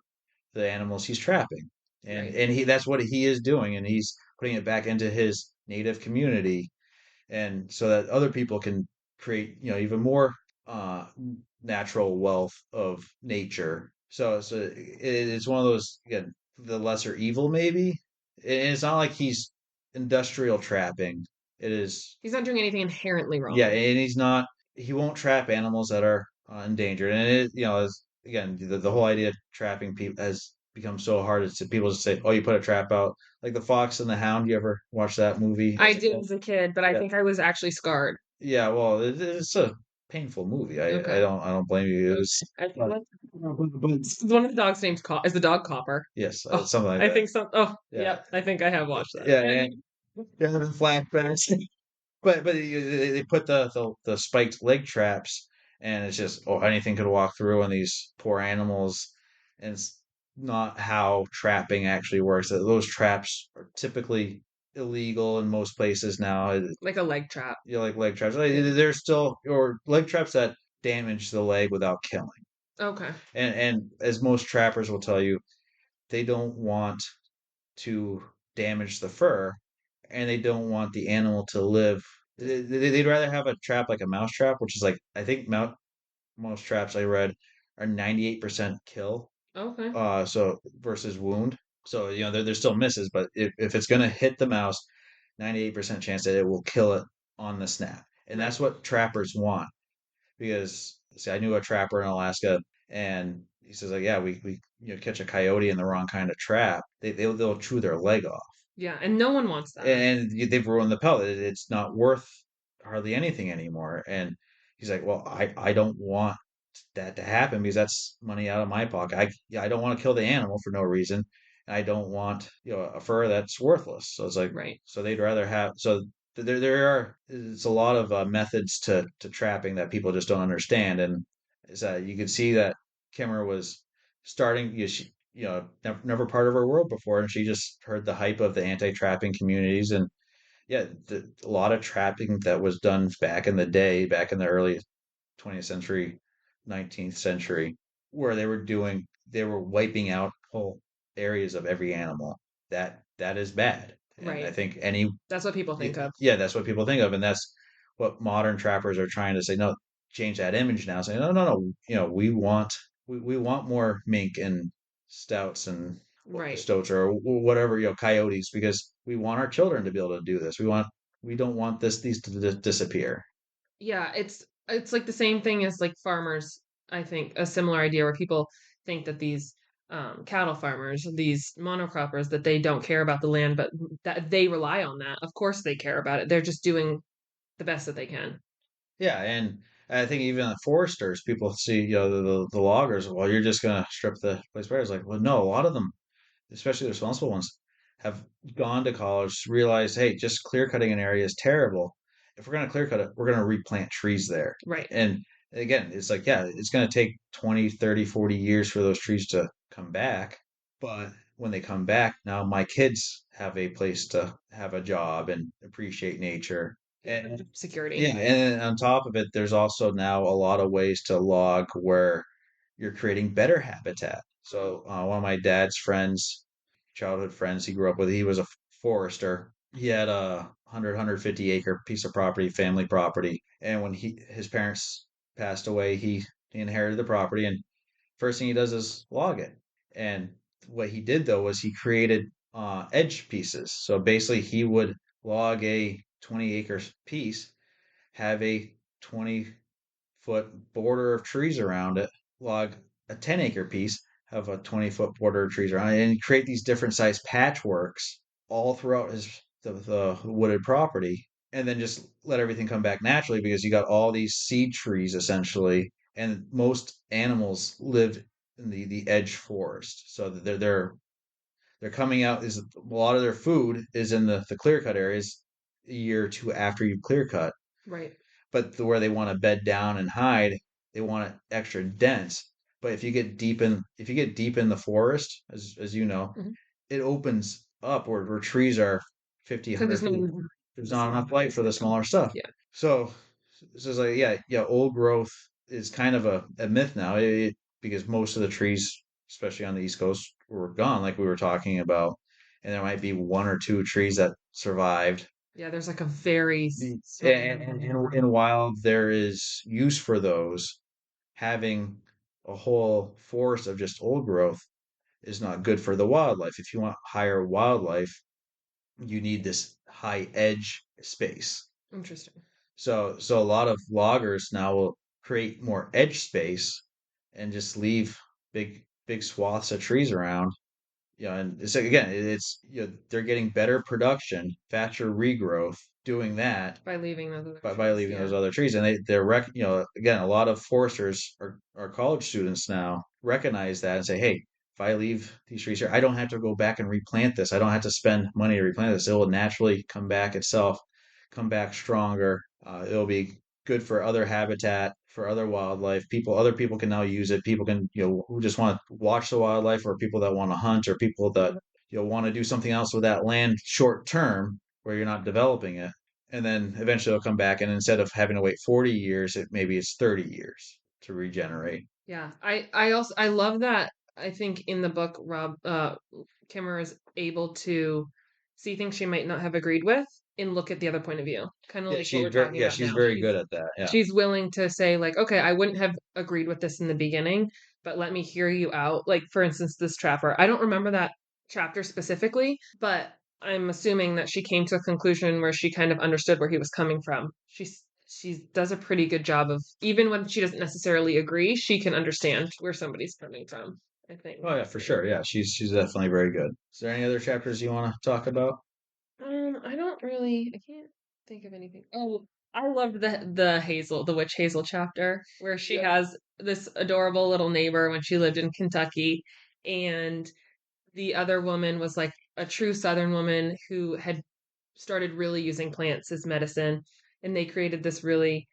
the animals he's trapping. right. And he that's what he is doing, and he's putting it back into his native community, and so that other people can create, even more uh natural wealth of nature. So it's one of those, again, the lesser evil maybe. And it's not like he's industrial trapping. It is, He's not doing anything inherently yeah, wrong. and he won't trap animals that are endangered. And it, is, again, the whole idea of trapping people has become so hard. It's people just say, "Oh, you put a trap out," like the Fox and the Hound. You ever watch that movie I as a did kid? as a kid, but I Yeah, think I was actually scarred. yeah. Well, it's a painful movie. I Okay. don't blame you. It was, I feel but, like but one of the dog's names is the dog Copper. yes, Oh, something like I that. think so. Oh, Yeah, yep. I think I have watched that. yeah, and yeah, the flashbacks. But they put the spiked leg traps, and it's just, oh, anything could walk through, and these poor animals, and it's not how trapping actually works. Those traps are typically illegal in most places now. Like a leg trap. Like leg traps, like, Yeah. they're still, or leg traps that damage the leg without killing. Okay. And as most trappers will tell you, they don't want to damage the fur, and they don't want the animal to live. They'd rather have a trap like a mouse trap, which is like, I think most traps I read are 98% kill. Okay. So versus wound. So there's still misses, but if it's gonna hit the mouse, 98% chance that it will kill it on the snap, and Right. that's what trappers want. Because, see, I knew a trapper in Alaska, and he says, like, yeah, we catch a coyote in the wrong kind of trap, they'll chew their leg off, Yeah, and no one wants that. and they've ruined the pellet. It's not worth hardly anything anymore. And he's like, well, I don't want that to happen because that's money out of my pocket. I don't want to kill the animal for no reason. I don't want, a fur that's worthless. So it's like, Right. so they'd rather have, so there are, it's a lot of methods to trapping that people just don't understand. And is that you could see that Kimmer was starting, she, never part of her world before, and she just heard the hype of the anti-trapping communities. And yeah, a lot of trapping that was done back in the day, back in the early 20th century, 19th century, where they were wiping out whole areas of every animal. That is bad. And I Right. think That's what people think of. yeah, that's what people think of, and that's what modern trappers are trying to say. No, change that image now. Say, no, no, no. We want more mink and stouts and Right. stoats, or whatever, coyotes, because we want our children to be able to do this. We don't want these to disappear. Yeah, it's like the same thing as like farmers, I think, a similar idea where people think that these cattle farmers, these monocroppers, that they don't care about the land, but that they rely on that. Of course they care about it. They're just doing the best that they can. Yeah, and I think even the foresters, people see, the loggers. Well, you're just gonna strip the place bare. It's like, well, no, a lot of them, especially the responsible ones, have gone to college, realized, hey, just clear cutting an area is terrible. If we're gonna clear cut it, we're gonna replant trees there. Right. And again, it's like, yeah, it's gonna take 20, 30, 40 years for those trees to come back. But when they come back, now my kids have a place to have a job and appreciate nature. Yeah, And security. yeah, and on top of it, there's also now a lot of ways to log where you're creating better habitat. Mm. So one of my dad's friends, childhood friends he grew up with, he was a forester. He had a 150 acre piece of property, family property, and when his parents passed away, he inherited the property, and first thing he does is log it. And what he did though was he created edge pieces. So basically, he would log a 20 acre piece, have a 20 foot border of trees around it, log a 10-acre piece, have a 20-foot border of trees around it, and create these different size patchworks all throughout the wooded property, and then just let everything come back naturally because you got all these seed trees essentially, and most animals live in the edge forest, so they're coming out is a lot of their food is in the clear cut areas a year or two after you've clear cut, Right. but where they want to bed down and hide, they want it extra dense. But if you get deep in the forest, as you know, Mhm. it opens up where trees are 50, Because 100 there's feet. no There's the not small enough light trees for the that come. smaller stuff. Yeah. So it's like yeah, old growth is kind of a myth now. Because most of the trees, especially on the East Coast, were gone, like we were talking about, and there might be one or two trees that survived. Yeah, there's like a very small number. And while there is use for those, having a whole forest of just old growth is not good for the wildlife. If you want higher wildlife, you need this high edge space. Interesting. So a lot of loggers now will create more edge space and just leave big swaths of trees around. And so again, it's they're getting better production, faster regrowth doing that By leaving those other by trees. leaving those Yeah. other trees. And again, a lot of foresters are college students now recognize that and say, hey, if I leave these trees here, I don't have to go back and replant this. I don't have to spend money to replant this. It will naturally come back itself, come back stronger. It'll be good for other habitat, for other wildlife. Other people can now use it. People can, who just want to watch the wildlife, or people that want to hunt, or people that want to do something else with that land short term, where you're not developing it, and then eventually it'll come back, and instead of having to wait 40 years, maybe it's 30 years to regenerate. Yeah. I also I love that. I think in the book Kimmer is able to see things she might not have agreed with and look at the other point of view. Kind of like what we're talking about She's now. very good at that. Yeah. She's willing to say like, okay, I wouldn't have agreed with this in the beginning, but let me hear you out. Like for instance, this trapper. I don't remember that chapter specifically, but I'm assuming that she came to a conclusion where she kind of understood where he was coming from. She does a pretty good job of, even when she doesn't necessarily agree, she can understand where somebody's coming from, I think. Oh yeah, for sure. Yeah, she's definitely very good. Is there any other chapters you want to talk about? I don't really. I can't think of anything. Oh, I loved the witch Hazel chapter where she Yeah. has this adorable little neighbor when she lived in Kentucky, and the other woman was like a true Southern woman who had started really using plants as medicine, and they created this really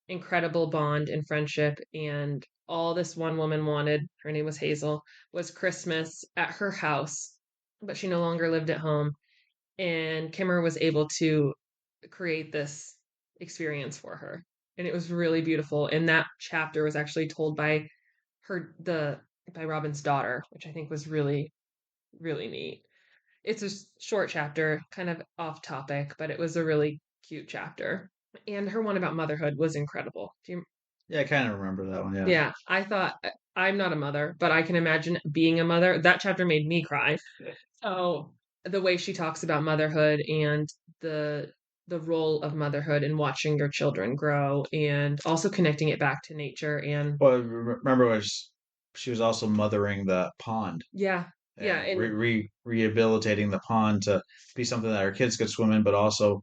incredible bond and friendship. And all this one woman wanted, her name was Hazel, was Christmas at her house, but she no longer lived at home, and Kimmer was able to create this experience for her. And it was really beautiful. And that chapter was actually told by the by Robin's daughter, which I think was really, really neat. It's a short chapter, kind of off topic, but it was a really cute chapter. And her one about motherhood was incredible. Yeah, I kind of remember that one. Yeah. Yeah, I thought I'm not a mother, but I can imagine being a mother. That chapter made me cry. So the way she talks about motherhood and the the role of motherhood and watching your children grow and also connecting it back to nature and Well, remember was she was also mothering the pond yeah, yeah, and and rehabilitating the pond to be something that our kids could swim in, but also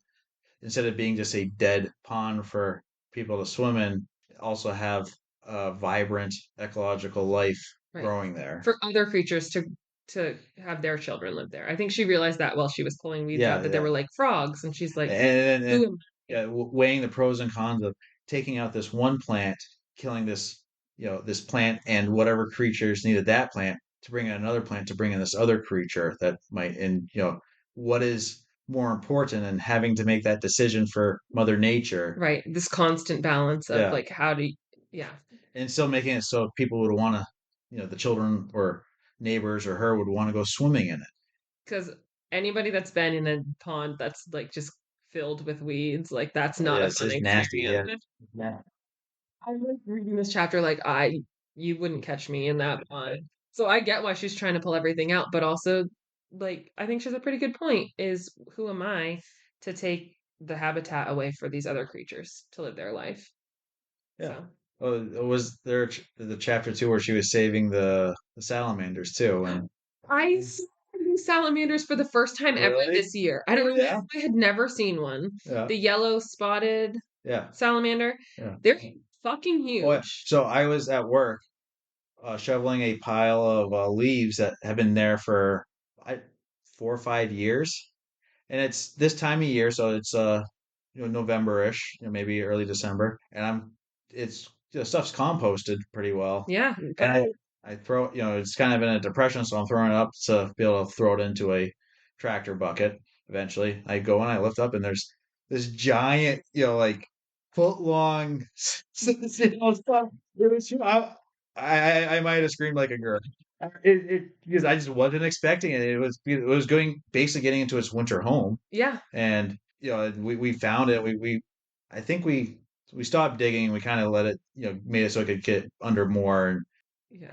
instead of being just a dead pond for people to swim in, also have a vibrant ecological life right. growing there. For other creatures to have their children live there. I think she realized that while she was pulling weeds out Yeah, that there were yeah. like frogs and she's like, And who am I? yeah, weighing the pros and cons of taking out this one plant, killing this plant and whatever creatures needed that plant to bring in another plant to bring in this other creature that might, and what is more important, and having to make that decision for Mother Nature. Right. This constant balance of Yeah, like how do you, yeah. and still making it so people would want to, the children or neighbors or her would want to go swimming in it. Because anybody that's been in a pond that's like just filled with weeds, like that's Oh not yeah, a fun it's nasty. experience. Yeah. Yeah. I was reading this chapter like you wouldn't catch me in that pond. So I get why she's trying to pull everything out, but also like I think she has a pretty good point is who am I to take the habitat away for these other creatures to live their life. Yeah. So Was there the chapter two where she was saving the salamanders too? And I saw these salamanders for the first time ever really, this year. I don't know yeah, why I had never seen one. yeah, The yellow spotted yeah, salamander. yeah. They're fucking Oh, yeah. huge. So I was at work shoveling a pile of leaves that have been there for I, 4 or 5 years, and it's this time of year, so it's November-ish, maybe early December, and it's stuff's composted pretty well, Yeah, and but I throw it's kind of in a depression, so I'm throwing it up to be able to throw it into a tractor bucket. Eventually, I go and I lift up, and there's this giant, like foot long, stuff. It was, I might have screamed like a girl. It because I just wasn't expecting it. It was going basically getting into its winter home, yeah, and we found it. We I think we stopped digging and we kind of let it made it so it could get under more, and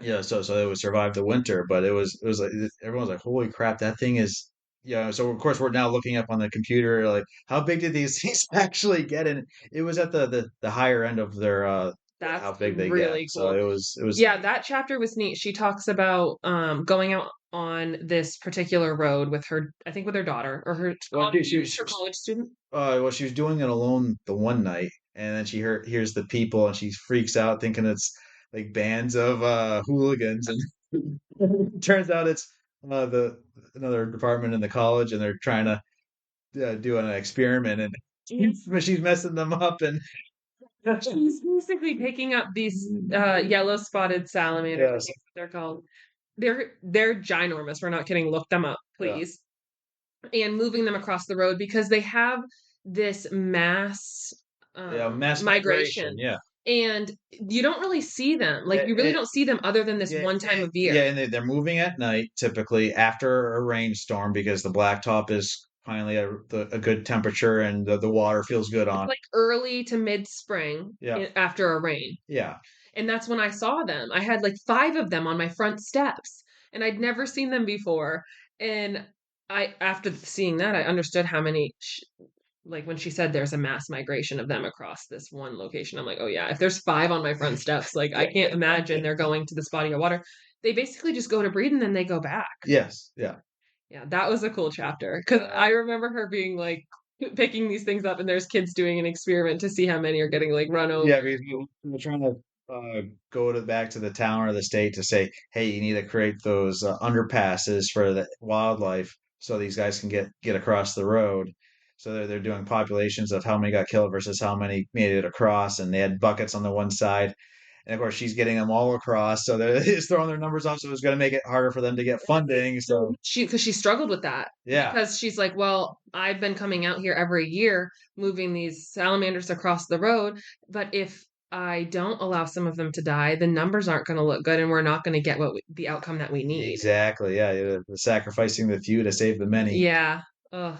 yeah. so it would survive the winter. But it was like everyone's like, holy crap, that thing is. So of course we're now looking up on the computer like how big did these things actually get, and it was at the higher end of their That's how big they get. really So cool. it was Yeah, that chapter was neat. She talks about going out on this particular road with her, I think with her daughter or her well, college, dude, she was her college student. she was doing it alone the one night, and then she hears the people, and she freaks out, thinking it's like bands of hooligans, and turns out it's the another department in the college, and they're trying to do an experiment, and she's messing them up, and She's basically picking up these yellow spotted salamanders, I yes, think they're called. They're ginormous. We're not kidding. Look them up, yeah, please. And moving them across the road because they have this mass yeah, mass migration, migration. yeah. And you don't really see them. Like It, you really it, don't see them other than this Yeah, one time of year. yeah, and they're moving at night typically after a rainstorm because the blacktop is finally a good temperature and the water feels good It's on. like early to mid spring Yeah, after a rain. yeah, And that's when I saw them. I had like five of them on my front steps, and I'd never seen them before. And after seeing that, I understood how many. Like when she said there's a mass migration of them across this one location, I'm like, oh yeah, if there's five on my front steps, like I can't imagine they're going to this body of water. They basically just go to breed and then they go back. yes, yeah. Yeah, that was a cool chapter because I remember her being like picking these things up, and there's kids doing an experiment to see how many are getting like run over. Yeah, because we're trying to go back to the town or the state to say, hey, you need to create those underpasses for the wildlife so these guys can get across the road. So they're doing populations of how many got killed versus how many made it across, and they had buckets on the one side, and of course she's getting them all across, so they're just throwing their numbers up, so it's going to make it harder for them to get funding. So Because she struggled with that yeah, because she's like, well, I've been coming out here every year moving these salamanders across the road, but if I don't allow some of them to die, the numbers aren't going to look good and we're not going to get the outcome that we need. exactly. Yeah, sacrificing the few to save the many. Yeah. Oh,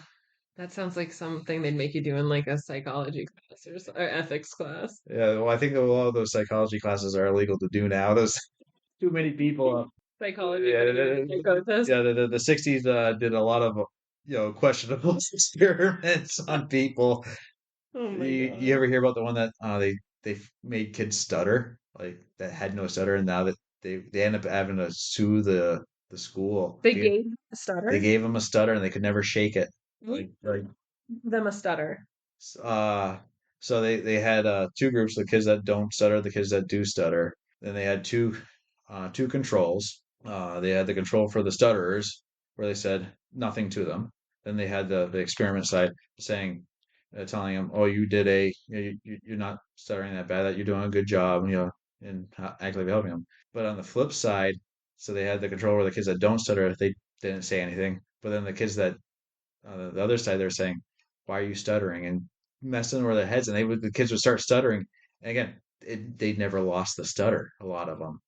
that sounds like something they'd make you do in like a psychology class or ethics class. Yeah, well, I think a lot of those psychology classes are illegal to do now. Those too many people. Psychology Yeah, for the psychosis. yeah. The 60s did a lot of questionable experiments on people. Oh my You God. ever hear about the one that they made kids stutter, like that had no stutter, and now that they end up having to sue the school They because gave a they stutter. gave them a stutter and they could never shake it. Like Them a stutter. Uh, so they had two groups: the kids that don't stutter, the kids that do stutter. Then they had two controls. They had the control for the stutterers, where they said nothing to them. Then they had the experiment side saying, telling them, "Oh, you did you're not stuttering that bad. That you're doing a good job, and actively helping them." But on the flip side, so they had the control where the kids that don't stutter, they didn't say anything. But then the kids that the other side, they're saying, "Why are you stuttering?" and messing with their heads, and the kids would start stuttering. And again, they'd never lost the stutter. A lot of them,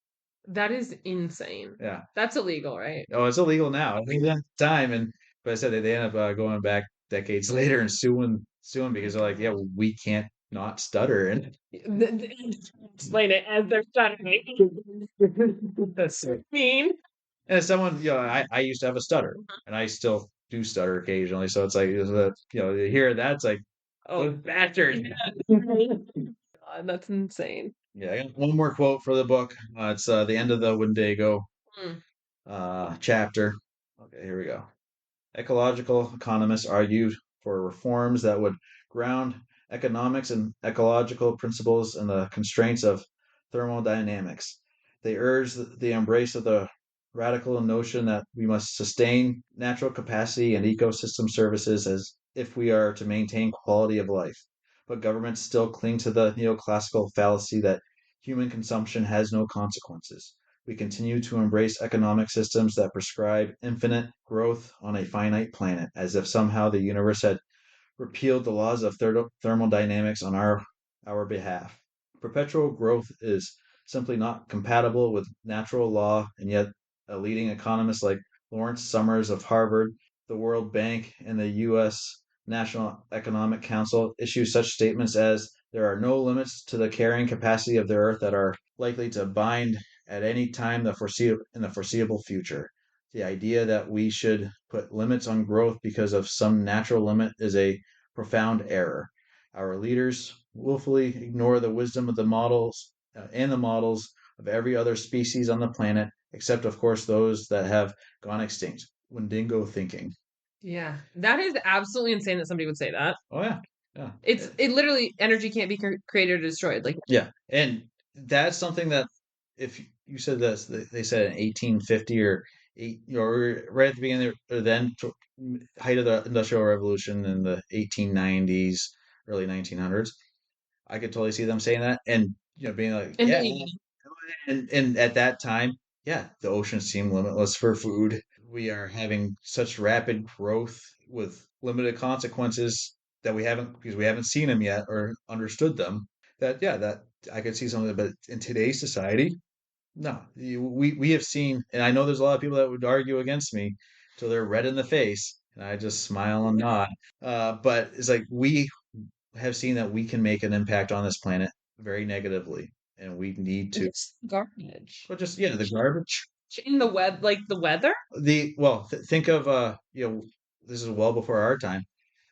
That is insane. yeah. That's illegal, right? Oh, it's illegal now. I mean, at the time, and but I said they end up going back decades later and suing Oh my because they're like, God. yeah, we can't not stutter, and Explain it as they're stuttering. that's it. Mean. And as someone, I used to have a stutter, and I still do stutter occasionally. So it's like, you hear that, it's like, Oh, those bastards. God, that's insane. Yeah, I got one more quote for the book. It's the end of the Wendigo Hmm. chapter. Okay, here we go. Ecological economists argue for reforms that would ground economics and ecological principles in the constraints of thermodynamics. They urge the embrace of the radical notion that we must sustain natural capacity and ecosystem services as if we are to maintain quality of life. But governments still cling to the neoclassical fallacy that human consumption has no consequences. We continue to embrace economic systems that prescribe infinite growth on a finite planet, as if somehow the universe had repealed the laws of thermodynamics on our behalf. Perpetual growth is simply not compatible with natural law, and yet a leading economist like Lawrence Summers of Harvard, the World Bank, and the U.S. National Economic Council issue such statements as there are no limits to the carrying capacity of the earth that are likely to bind at any time in the foreseeable future. The idea that we should put limits on growth because of some natural limit is a profound error. Our leaders willfully ignore the wisdom of the models and the models of every other species on the planet, except, of course, those that have gone extinct. Wendigo thinking. Yeah, that is absolutely insane that somebody would say that. Oh, yeah. Yeah. It literally energy can't be created or destroyed. Like, Yeah. And that's something that, if you said this, they said in 1850 or or right at the beginning, or then height of the Industrial Revolution in the 1890s, early 1900s. I could totally see them saying that, and being like, and yeah, believe me. and at that time, yeah, the oceans seem limitless for food. We are having such rapid growth with limited consequences that we haven't because we haven't seen them yet or understood them. That yeah, that I could see something, but in today's society, no, we have seen, and I know there's a lot of people that would argue against me till they're red in the face, and I just smile and nod. But it's like we have seen that we can make an impact on this planet very negatively, and we need to. Just garbage. But just yeah, the garbage. In the like the weather. Think of this is well before our time,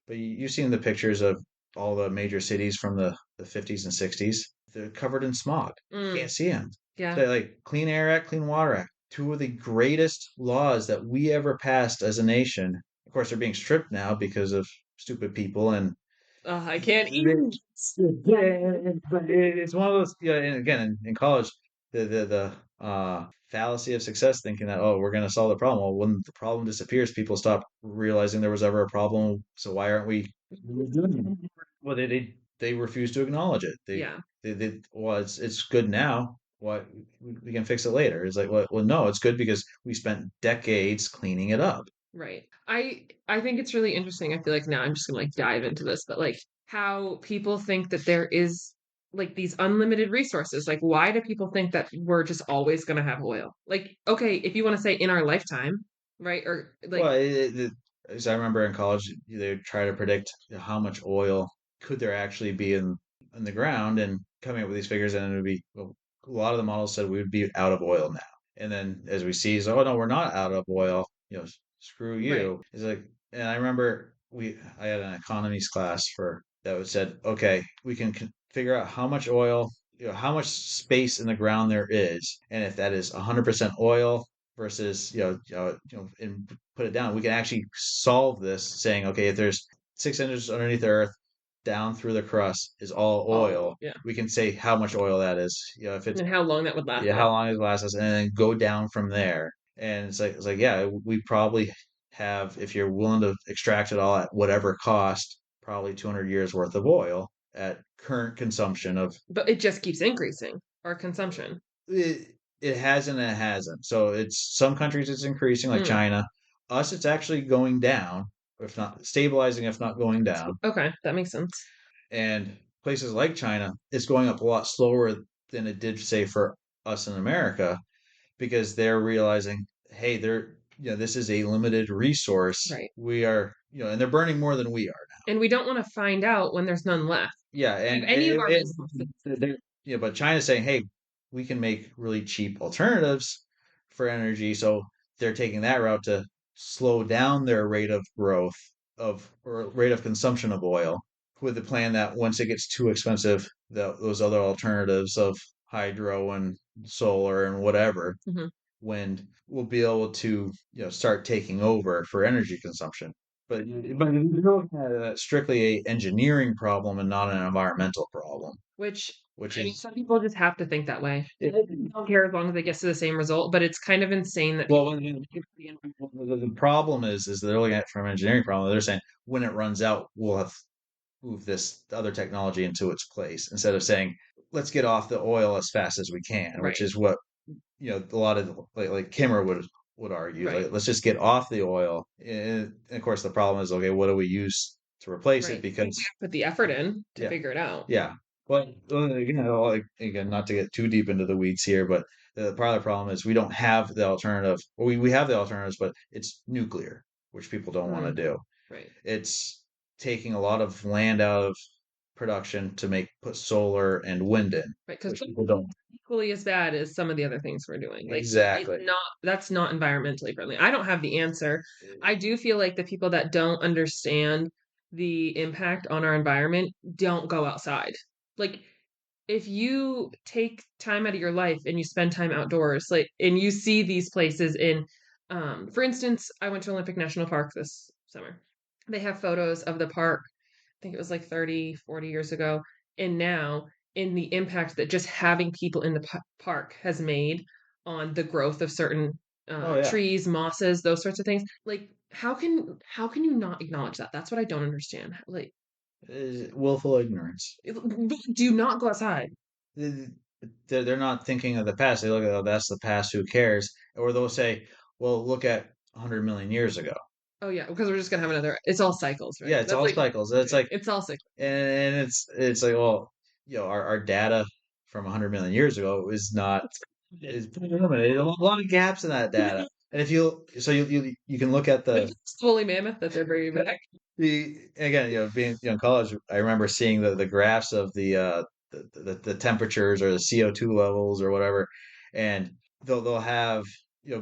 but you've seen the pictures of all the major cities from the 50s and 60s. They're covered in smog. You Mm, can't see them. yeah. So like Clean Air Act, Clean Water Act, two of the greatest laws that we ever passed as a nation. Of course, they're being stripped now because of stupid people and I can't eat. but it's one of those. Yeah, and again, in college, the fallacy of success, thinking that we're going to solve the problem. Well, when the problem disappears, people stop realizing there was ever a problem. So why aren't we doing it? Well, they refuse to acknowledge it. Yeah. Well, it's good now. What we can fix it later. It's like well, no, it's good because we spent decades cleaning it up. Right. I think it's really interesting. I feel like now I'm just gonna like dive into this, but like how people think that there is like these unlimited resources. Like, why do people think that we're just always gonna have oil? Like, okay, if you want to say in our lifetime, right? Or Well, like, as I remember in college, they would try to predict how much oil could there actually be in the ground, and coming up with these figures, and it would be well, a lot of the models said we would be out of oil now. And then as we see, is oh no, we're not out of oil. Screw right. you. It's like, and I remember I had an economies class for that would said, okay, we can figure out how much oil, how much space in the ground there is, and if that is 100% oil versus and put it down. We can actually solve this saying, okay, if there's 6 inches underneath the earth, down through the crust is all Oh, oil. yeah. We can say how much oil that is. If it's And how long that would last. yeah, Yeah. how long it lasts us, and then go down from there. And it's like yeah, we probably have if you're willing to extract it all at whatever cost, probably 200 years worth of oil at current consumption of But it just keeps increasing our consumption. it hasn't and it hasn't. So it's some countries it's increasing, like Mm. China. Us, it's actually going down, if not stabilizing, if not going down. Okay, that makes sense. And places like China, it's going up a lot slower than it did, say, for us in America, because they're realizing, hey, this is a limited resource. Right. We are, and they're burning more than we are. And we don't want to find out when there's none left Yeah, of and any of our resources. but China's saying, hey, we can make really cheap alternatives for energy, so they're taking that route to slow down their rate of growth or rate of consumption of oil. with the plan that once it gets too expensive, those other alternatives of hydro and solar and whatever, Hmm. wind, will be able to start taking over for energy consumption. But you're looking at strictly a engineering problem and not an environmental problem, Which, which I mean, is some people just have to think that way. it, I don't care as long as it gets to the same result, but it's kind of insane that well, people the problem is they're looking at it from an engineering problem. They're saying when it runs out, we'll have move this other technology into its place instead of saying let's get off the oil as fast as we can, which right, is what a lot of like Kimmer would argue. right, Like, let's just get off the oil. And of course, the problem is okay, what do we use to replace it? right. We Because put the effort in to yeah, figure it out. yeah. Well, again, again, not to get too deep into the weeds here, but the part of the problem is we don't have the alternative. Well, we have the alternatives, but it's nuclear, which people don't want to Mm, do. right, It's taking a lot of land out of production to make put solar and wind in, right. Because which people don't. equally as bad as some of the other things we're doing. Like it's Exactly. not that's not environmentally friendly. I don't have the answer. I do feel like the people that don't understand the impact on our environment don't go outside. Like if you take time out of your life and you spend time outdoors, like and you see these places in for instance, I went to Olympic National Park this summer. They have photos of the park. I think it was like 30, 40 years ago. And now in the impact that just having people in the park has made on the growth of certain Oh yeah, trees, mosses, those sorts of things. Like how can you not acknowledge that? That's what I don't understand. Like willful ignorance. do not go outside. They- they're not thinking of the past. They look at, oh, that's the past. Who cares? Or they'll say, well, look at 100 million years ago. Oh yeah, because we're just gonna have another. It's all cycles, Yeah, right? it's That's all like cycles. It's right. like, It's all cycles. and it's like, well, our data from 100 million years ago is pretty limited. A lot of gaps in that data. And if you can look at It's fully mammoth that they're bringing back. the again, being in college, I remember seeing the graphs of the temperatures or the CO2 levels or whatever, and they'll have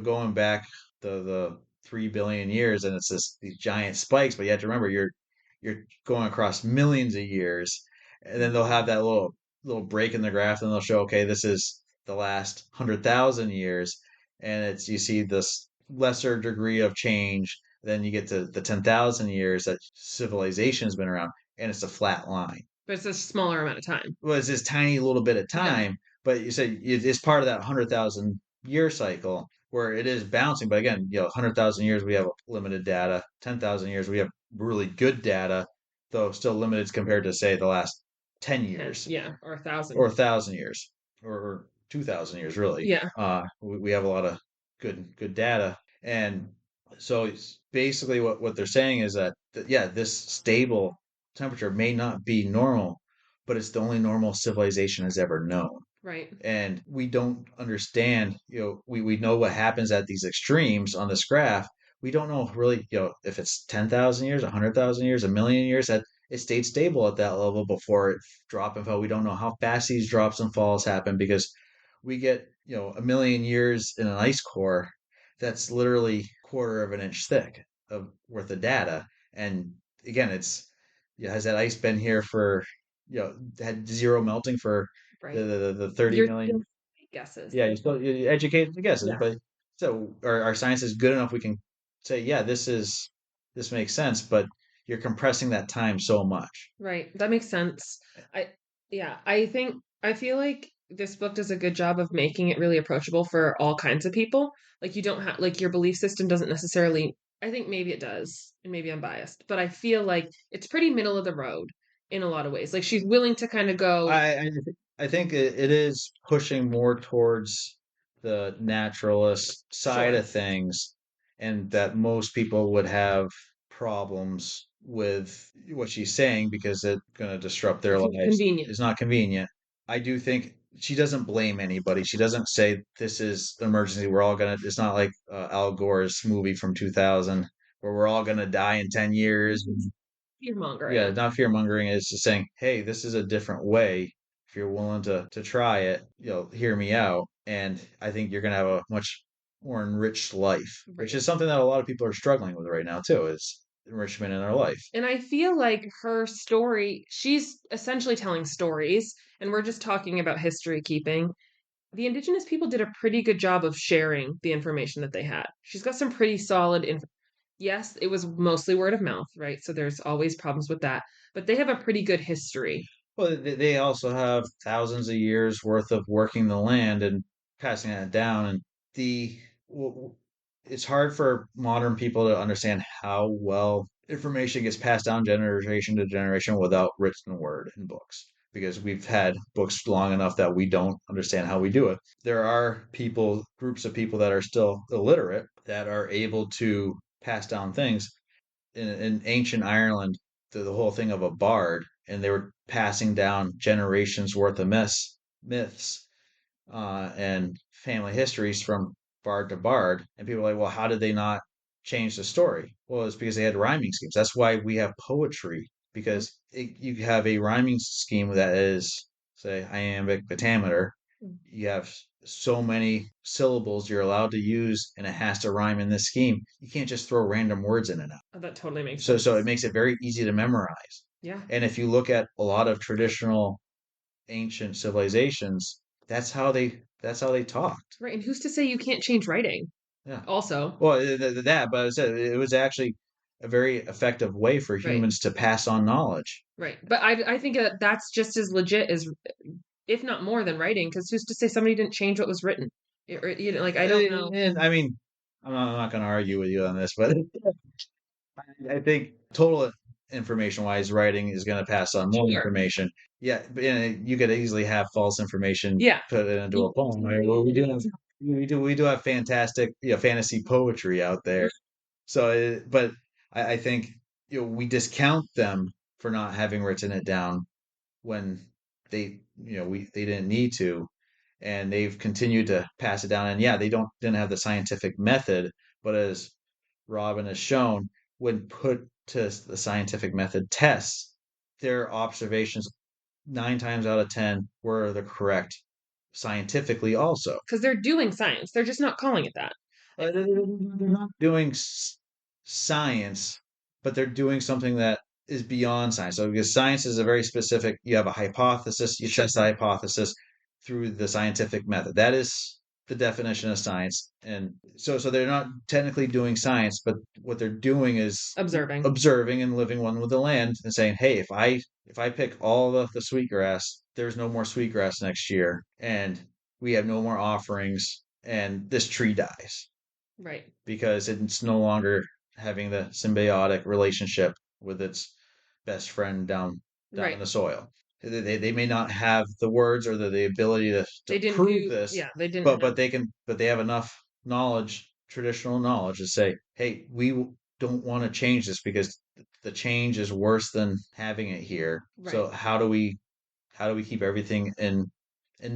going back the 3 billion years, and it's these giant spikes. But you have to remember you're going across millions of years, and then they'll have that little break in the graph, and they'll show okay, this is the last 100,000 years, and it's you see this lesser degree of change. Then you get to the 10,000 years that civilization's been around, and it's a flat line. But it's a smaller amount of time. Well, it's this tiny little bit of Yeah. time, but you say it's part of that 100,000 year cycle where it is bouncing. But again, 100,000 years we have limited data. 10,000 years we have really good data, though still limited compared to say the last 10 10, years yeah, or a or thousand. 1,000 years or 2,000 years really. Yeah, We have a lot of good data, and so it's basically what they're saying is that yeah, this stable temperature may not be normal, but it's the only normal civilization has ever known. right. And we don't understand, we know what happens at these extremes on this graph. We don't know really, if it's 10,000 years, 100,000 years, a million years, that it stayed stable at that level before it drop and fall. We don't know how fast these drops and falls happen because we get, a million years in an ice core that's literally quarter of an inch thick of worth of data. And again, has that ice been here for, had zero melting for Right. the 30 You're million? still guesses. Yeah, you educated the guesses, Yeah. but so our science is good enough we can say, yeah, this makes sense, but you're compressing that time so much. Right. That makes sense. I yeah, I feel like this book does a good job of making it really approachable for all kinds of people. Like you don't have like your belief system doesn't necessarily I think maybe it does, and maybe I'm biased, but I feel like it's pretty middle of the road in a lot of ways. Like she's willing to kind of go, I think it is pushing more towards the naturalist side sure, of things, and that most people would have problems with what she's saying because it's going to disrupt their it's not lives. convenient. It's not convenient. I do think she doesn't blame anybody. She doesn't say this is an emergency. We're all gonna. It's not like Al Gore's movie from 2000 where we're all gonna die in 10 years. Fear Yeah, mongering. not fear mongering. It's just saying, hey, this is a different way. If you're willing to try it, hear me out. And I think you're gonna have a much more enriched life, which Right. is something that a lot of people are struggling with right now too. Is enrichment in their life. And I feel like her story, she's essentially telling stories, and we're just talking about history keeping. The indigenous people did a pretty good job of sharing the information that they had. She's got some pretty solid info. Yes, it was mostly word of mouth, right? So there's always problems with that, but they have a pretty good history. Well, they also have thousands of years worth of working the land and passing that down. And the it's hard for modern people to understand how well information gets passed down generation to generation without written word in books. Because we've had books long enough that we don't understand how we do it. There are people, groups of people that are still illiterate that are able to pass down things in ancient Ireland, the whole thing of a bard, and they were passing down generations worth of myths, and family histories from bard to bard. And people are like, well, how did they not change the story? Well, it's because they had rhyming schemes. That's why we have poetry, Mhm. because you have a rhyming scheme that is, say, iambic pentameter. You have so many syllables you're allowed to use, and it has to rhyme in this scheme. You can't just throw random words in and out. Oh, that totally makes So it sense. makes it very easy to memorize. Yeah. And if you look at a lot of traditional ancient civilizations, that's how they talked. Right. And who's to say you can't change writing? Yeah. Also, Well, that, but I said it was actually a very effective way for right. humans to pass on knowledge. Right. But I think that that's just as legit as, if not more than writing, because who's to say somebody didn't change what was written? Like, I don't know. And I mean, I'm not going to argue with you on this, but I think total information wise, writing is going to pass on more Sure. information. Yeah, but you could easily have false information Yeah. put it into a poem. Right? Well, we do have fantastic, fantasy poetry out there. So, but I think we discount them for not having written it down when they didn't need to, and they've continued to pass it down. And yeah, they didn't have the scientific method, but as Robin has shown, when put to the scientific method tests, their observations 9 times out of 10 were the correct scientifically also. Because they're doing science. They're just not calling it that. They're not doing science, but they're doing something that is beyond science. So, because science is a very specific, you have a hypothesis, you test the hypothesis through the scientific method. That is the definition of science. And so they're not technically doing science, but what they're doing is Observing. observing and living one with the land and saying, hey, if I pick all the sweetgrass, there's no more sweetgrass next year, and we have no more offerings, and this tree dies Right. because it's no longer having the symbiotic relationship with its best friend down in Right. the soil. They may not have the words or the ability to They didn't prove do, this, yeah, they didn't but have, they have enough knowledge, traditional knowledge, to say, hey, we don't want to change this because the change is worse than having it here. right. So how do we keep everything in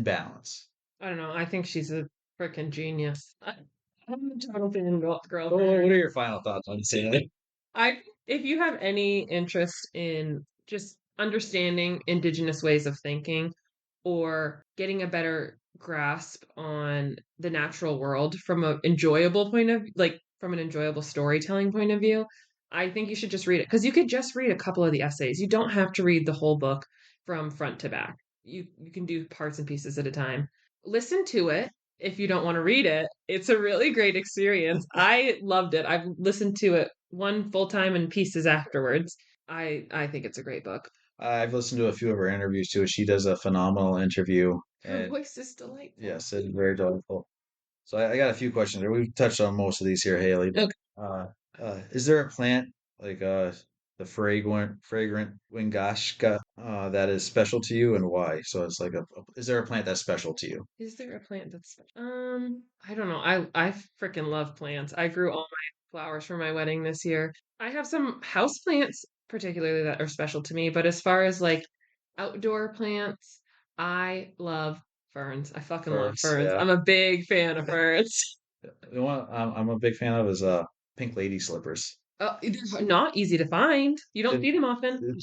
balance? I don't know. I think she's a freaking genius. I'm a total girl So for what her. are your final thoughts on saying? I if you have any interest in just understanding indigenous ways of thinking or getting a better grasp on the natural world from an enjoyable point of like from an enjoyable storytelling point of view, I think you should just read it because you could just read a couple of the essays. You don't have to read the whole book from front to back. You can do parts and pieces at a time. Listen to it if you don't want to read it. It's a really great experience. I loved it. I've listened to it one full time and pieces afterwards. I think it's a great book. I've listened to a few of her interviews too. She does a phenomenal interview, Her and voice is delightful. yes, it's very delightful. So I got a few questions there. We've touched on most of these here, Haley. But Okay. is there a plant like the fragrant wingashka that is special to you, and why? So it's like is there a plant that's special to you? Is there a plant that's special? I don't know. I freaking love plants. I grew all my flowers for my wedding this year. I have some house plants particularly that are special to me, but as far as like outdoor plants, I love ferns. I fucking love Birds, ferns. yeah. I'm a big fan of ferns. The one I'm a big fan of is pink lady slippers. They're not easy to find. You don't see them often.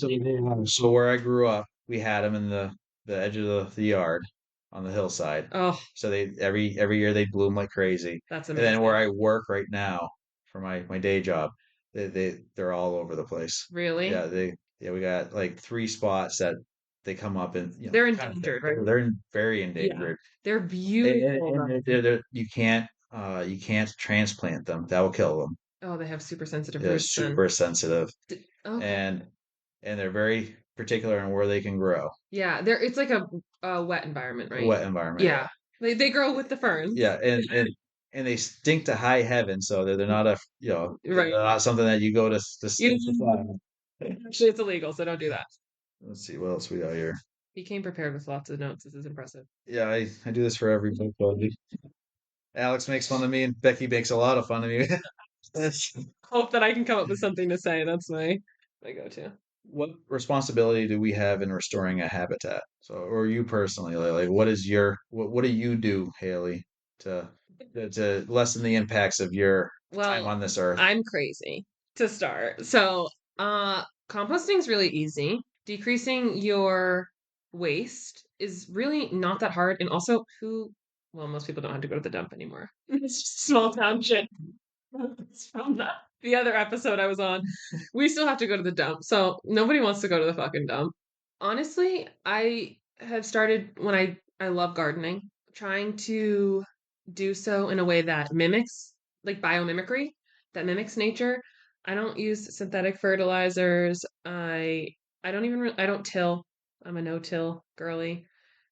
So where I grew up, we had them in the edge of the yard on the hillside. Oh, So they every year they bloom like crazy. that's And then where amazing. I work right now for my day job, they're all over the place. Really? Yeah, we got like three spots that they come up and They're kind of endangered, right? very Yeah. endangered. They're And, beautiful though. you can't transplant them. That will kill them. Oh, they have super sensitive They're roots then. super sensitive Okay. and they're very particular on where they can grow. Yeah, it's like a wet environment, A right? wet environment, yeah. Yeah. They grow with the ferns. Yeah, and they stink to high heaven, so they're not a they're Right. not something that you go You, to fly. actually, it's illegal, so don't do that. Let's see what else we got here. He came prepared with lots of notes. This is impressive. Yeah, I do this for every book club. Alex makes fun of me, and Becky makes a lot of fun of me. Hope that I can come up with something to say. That's my go-to. What responsibility do we have in restoring a habitat? So, or you personally, like what is your what do you do, Haley, to to lessen the impacts of your time Well, on this earth? I'm crazy to start. So, composting is really easy. Decreasing your waste is really not that hard. And also, well, most people don't have to go to the dump anymore. It's just small town shit. It's from the other episode I was on. We still have to go to the dump. So, nobody wants to go to the fucking dump. Honestly, I have started when I love gardening, trying to do so in a way that mimics like biomimicry, that mimics nature. I don't use synthetic fertilizers. I don't even I don't till. I'm a no-till girly.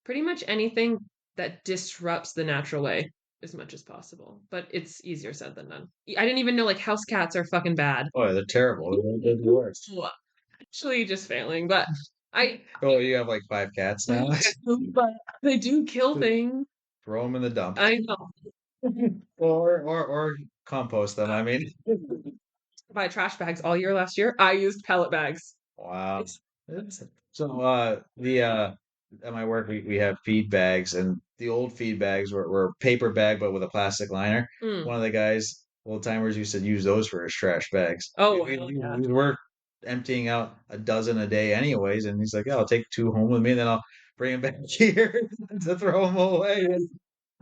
Pretty much anything that disrupts the natural way as much as possible. But it's easier said than done. I didn't even know like house cats are fucking bad. Oh, they're terrible. They're the worst. Well, actually just failing, but I Oh, you have like five cats now? but they do kill things. Throw them in the dump, I know. or compost them. I mean, Buy trash bags all year last year. I used pellet bags. wow. So the at my work we have feed bags and the old feed bags were paper bag but with a plastic liner. Mm. One of the guys, old timers, used to use those for his trash bags. Oh, hell yeah. We were emptying out a dozen a day anyways, and he's like, "Yeah, I'll take two home with me, and then I'll bring them back here to throw them away."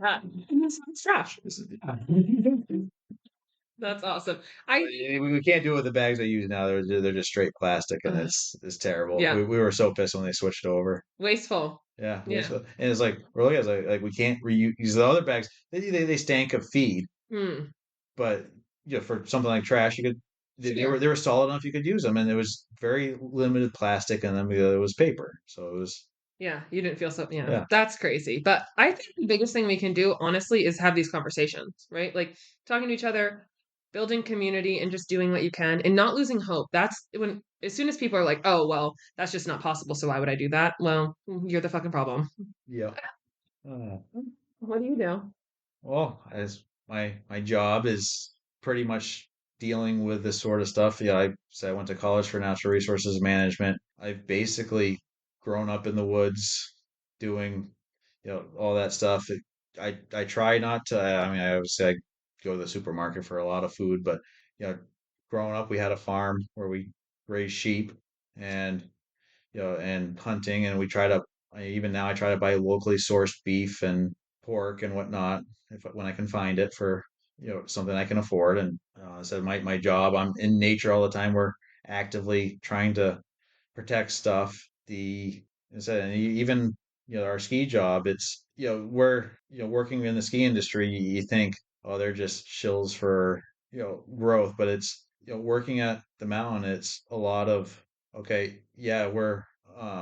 Yeah. And this one's trash. Yeah. That's awesome. I We can't do it with the bags they use now. They're just straight plastic, and it's terrible. yeah, We were so pissed when they switched over. wasteful. Yeah, Yeah. and it's like we're looking at like we can't reuse the other bags. They stank of feed, Hmm. but for something like trash, you could Sure. they were solid enough you could use them, and it was very limited plastic, and then the other was paper, so it was Yeah, you didn't feel so. Yeah, yeah that's crazy. But I think the biggest thing we can do, honestly, is have these conversations, right? Like talking to each other, building community, and just doing what you can and not losing hope. That's when, as soon as people are like, oh, well, that's just not possible. So why would I do that? Well, you're the fucking problem. yeah. Uh, What do you do? well, as my job is pretty much dealing with this sort of stuff. Yeah, I went to college for natural resources management. I've basically grown up in the woods doing, all that stuff. I try not to. I mean, I obviously I go to the supermarket for a lot of food, but growing up we had a farm where we raised sheep and and hunting, and we try to even now I try to buy locally sourced beef and pork and whatnot if when I can find it for something I can afford. And I said my job, I'm in nature all the time. We're actively trying to protect stuff. I said, and even our ski job, it's we're working in the ski industry. You think, oh, they're just shills for growth, but it's working at the mountain. It's a lot of okay, yeah, we're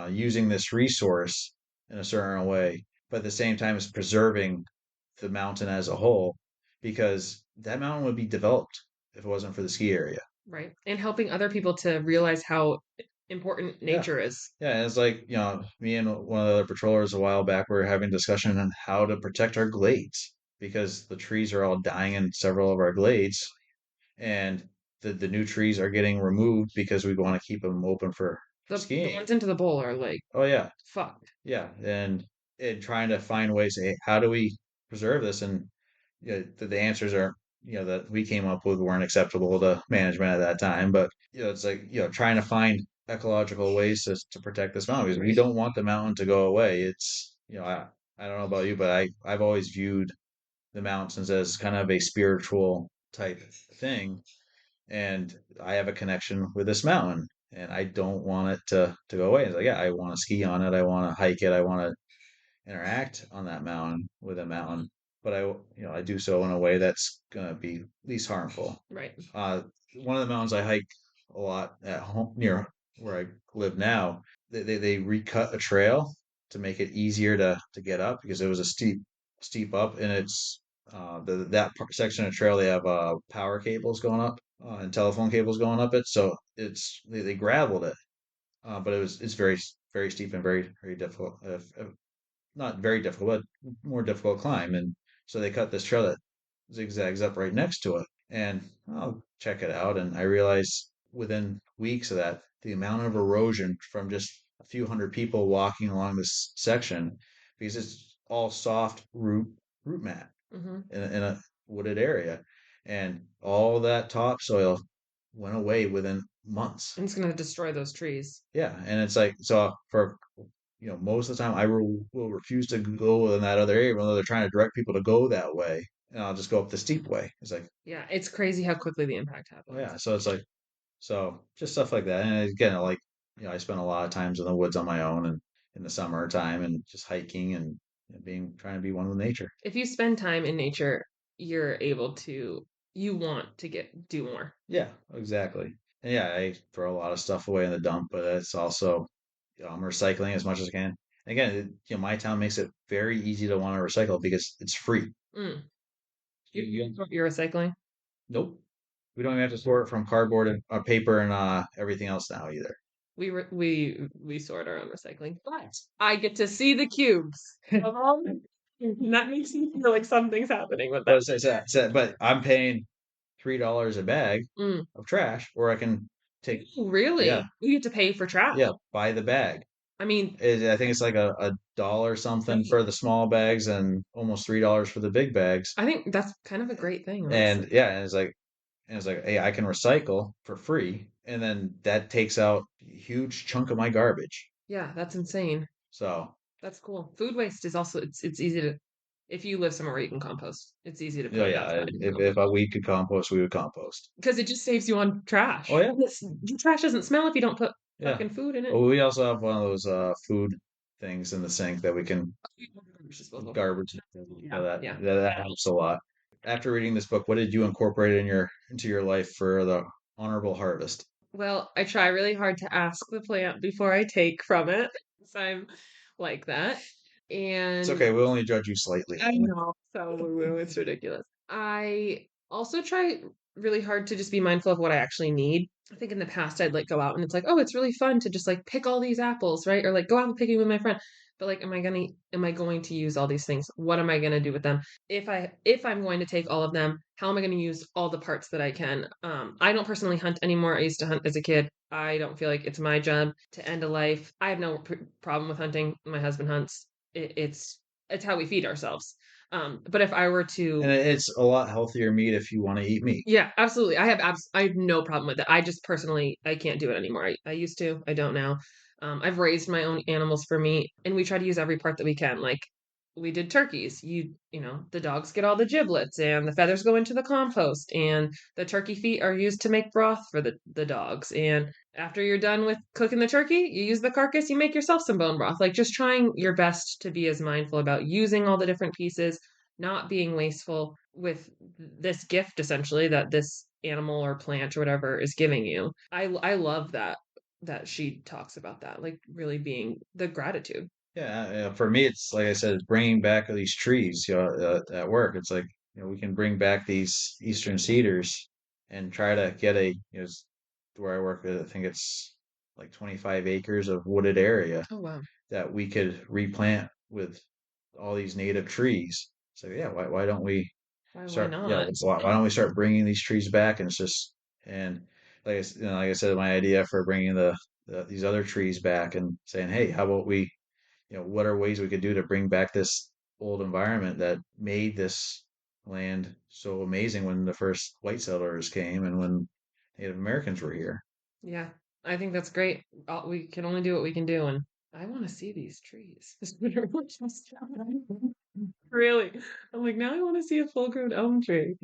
using this resource in a certain way, but at the same time, it's preserving the mountain as a whole because that mountain would be developed if it wasn't for the ski area. Right. And helping other people to realize how important Yeah. nature is. Yeah, and it's like, me and one of the other patrollers a while back we were having a discussion on how to protect our glades because the trees are all dying in several of our glades and the new trees are getting removed because we want to keep them open for The skiing. ones into the bowl are like Oh yeah. fucked. Yeah, and trying to find ways to, hey, how do we preserve this? And the answers are that we came up with weren't acceptable to management at that time. But it's like trying to find ecological ways to protect this mountain because we don't want the mountain to go away. It's I don't know about you, but I've always viewed the mountains as kind of a spiritual type thing, and I have a connection with this mountain, and I don't want it to go away. It's like, yeah, I want to ski on it, I want to hike it, I want to interact on that mountain with a mountain, but I do so in a way that's gonna be least harmful. Right. Uh, one of the mountains I hike a lot at home near where I live now, they recut a trail to make it easier to get up because it was a steep up, and it's section of trail they have power cables going up and telephone cables going up it, so they gravelled it, but it's very steep and very difficult. Not very difficult, but more difficult climb. And so they cut this trail that zigzags up right next to it. And I'll check it out. And I realized within weeks of that, the amount of erosion from just a few hundred people walking along this section, because it's all soft root mat in a wooded area. And all that topsoil went away within months. And it's going to destroy those trees. Yeah, and it's like, so for most of the time I will refuse to go in that other area, even though they're trying to direct people to go that way, and I'll just go up the steep way. It's like, Yeah, it's crazy how quickly the impact oh happens. yeah, so it's like, so just stuff like that. And again, like, I spend a lot of times in the woods on my own and in the summertime and just hiking and trying to be one with nature. If you spend time in nature, you're able to, you want to do more. Yeah, exactly. And yeah, I throw a lot of stuff away in the dump, but it's also, I'm recycling as much as I can. And again, my town makes it very easy to want to recycle because it's free. Mm. You You're recycling? Nope. We don't even have to sort it from cardboard and paper and everything else now either. We sort our own recycling, but I get to see the cubes of all. And that makes me feel like something's happening with that. But I'm paying $3 a bag Mm. of trash, or I can take, Really? yeah, You get to pay for trash. yeah, buy the bag. I mean, I think it's like a dollar something for the small bags and almost $3 for the big bags. I think that's kind of a great thing, And honestly. yeah, and it's like, hey, I can recycle for free, and then that takes out a huge chunk of my garbage. Yeah, that's insane. So That's cool. Food waste is also it's easy to if you live somewhere where you can compost, it's easy to put yeah, it yeah. outside and If compost we could compost, we would compost. because it just saves you on Oh trash. yeah, Your trash doesn't smell if you don't put yeah. fucking food in it. Well, we also have one of those food things in the sink that we can Garbage disposal. garbage. Yeah, yeah. That helps a lot. After reading this book, what did you incorporate into your life for the honorable harvest? Well, I try really hard to ask the plant before I take from it. So I'm like that. It's And okay. We'll only judge you slightly. I know. So it's ridiculous. I also try really hard to just be mindful of what I actually need. I think in the past I'd like go out and it's like, oh, it's really fun to just like pick all these apples, right? Or like go out picking with my friend. But like, am I going to use all these things? What am I gonna do with them? If I'm going to take all of them, how am I going to use all the parts that I can? I don't personally hunt anymore. I used to hunt as a kid. I don't feel like it's my job to end a life. I have no problem with hunting. My husband hunts. It's how we feed ourselves. But if I were to, And it's a lot healthier meat if you want to eat meat. yeah, absolutely. I have no problem with it. I just personally I can't do it anymore. I used to. I don't now. I've raised my own animals for meat, and we try to use every part that we can. Like we did turkeys. The dogs get all the giblets, and the feathers go into the compost, and the turkey feet are used to make broth for the dogs. And after you're done with cooking the turkey, you use the carcass, you make yourself some bone broth. Like just trying your best to be as mindful about using all the different pieces, not being wasteful with this gift essentially that this animal or plant or whatever is giving you. I love that she talks about that, like really being the gratitude. Yeah, for me, it's like I said, it's bringing back these trees. At work, it's like, we can bring back these eastern cedars and try to get where I work. I think it's like 25 acres of wooded area Oh wow. that we could replant with all these native trees. So yeah, why don't we Why start? Yeah, not? why don't we start bringing these trees back? And it's just, and like I said, my idea for bringing these other trees back and saying, hey, how about we, what are ways we could do to bring back this old environment that made this land so amazing when the first white settlers came and when Native Americans were here. Yeah, I think that's great. We can only do what we can do, and I want to see these trees. Really, I'm like now I want to see a full-grown elm tree.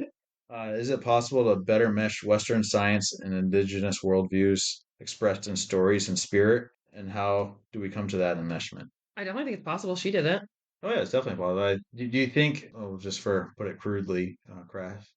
Is it possible to better mesh Western science and indigenous worldviews expressed in stories and spirit? And how do we come to that enmeshment? I definitely think it's possible she did it. Oh yeah, it's definitely possible. Do you think, oh, just for put it crudely,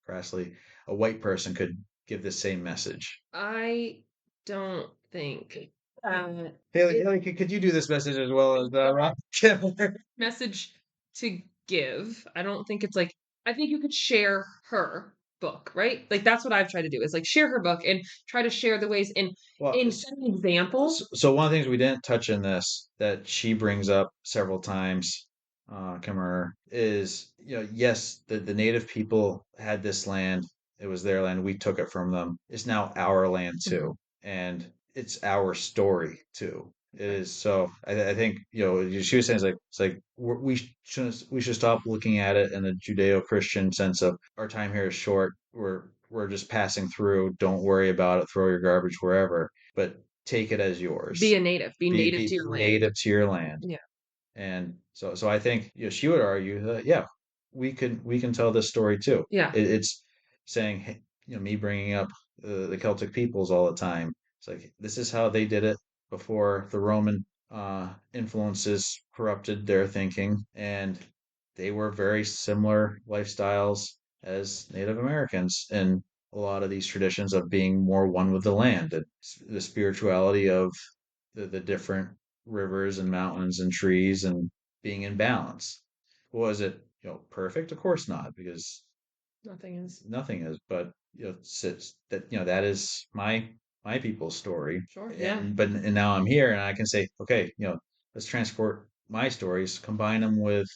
crassly, a white person could give the same message? I don't think Haley, it Haley, could you do this message as well as Rob Kimmerer? message to give. I don't think it's like I think you could share her book, right? Like that's what I've tried to do is like share her book and try to share the ways Well, in setting examples. so one of the things we didn't touch in this that she brings up several times, Kimmerer, is, yes, the native people had this land. It was their land. We took it from them. It's now our land Mhm. too, and it's our story too. It Right. is. So I think, she was saying it's like we should stop looking at it in a Judeo-Christian sense of our time here is short. We're just passing through. Don't worry about it. Throw your garbage wherever, but take it as Be yours. a native. Be native to Be your land. native to your land. Yeah. And so I think, she would argue that, yeah, we can tell this story too. Yeah. It's saying, hey, me bringing up the Celtic peoples all the time. It's like this is how they did it before the Roman influences corrupted their thinking, and they were very similar lifestyles as Native Americans and a lot of these traditions of being more one with the land, the spirituality of the different rivers and mountains and trees and being in balance. Was it, perfect? Of course not, because Nothing is. nothing is. But that is my people's story. Sure. Yeah. And now I'm here, and I can say, okay, let's transport my stories, combine them with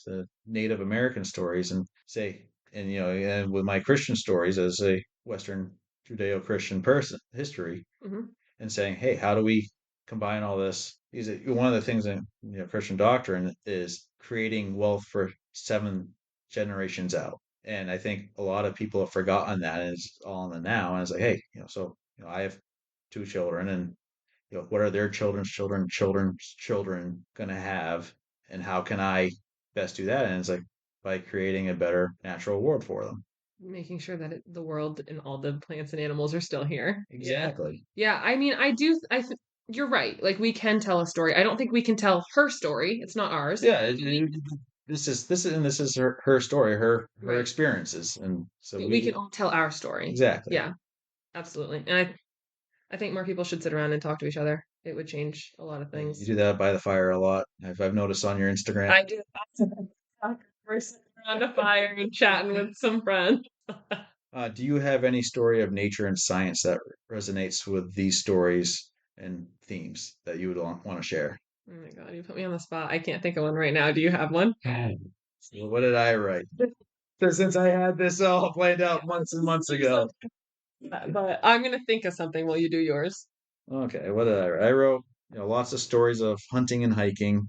Native American stories, and say, and with my Christian stories as a Western Judeo-Christian person history, Hmm. and saying, hey, how do we combine all this? Because one of the things in Christian doctrine is creating wealth for 7 generations out. And I think a lot of people have forgotten that, and it's all in the now. And it's like, hey, so I have 2 children, and what are their children's children going to have, and how can I best do that? And it's like by creating a better natural world for them. Making sure that the world and all the plants and animals are still here. Yeah. Exactly. Yeah. I mean, you're right. Like we can tell a story. I don't think we can tell her story. It's not ours. Yeah, We, this is her story, her right. experiences, and so But we can all tell our story. exactly. Yeah, absolutely. And I think more people should sit around and talk to each other. It would change a lot of Yeah, you things. do that by the fire a lot. I've noticed on your Instagram. I do. We're sitting around a fire and chatting with some friends. Do you have any story of nature and science that resonates with these stories and themes that you would want to share? Oh my God, you put me on the spot. I can't think of one right now. Do you have one? So what did I write? Since I had this all planned out months and months ago. But I'm gonna think of something while you do yours. Okay, what did I write? I wrote, lots of stories of hunting and hiking,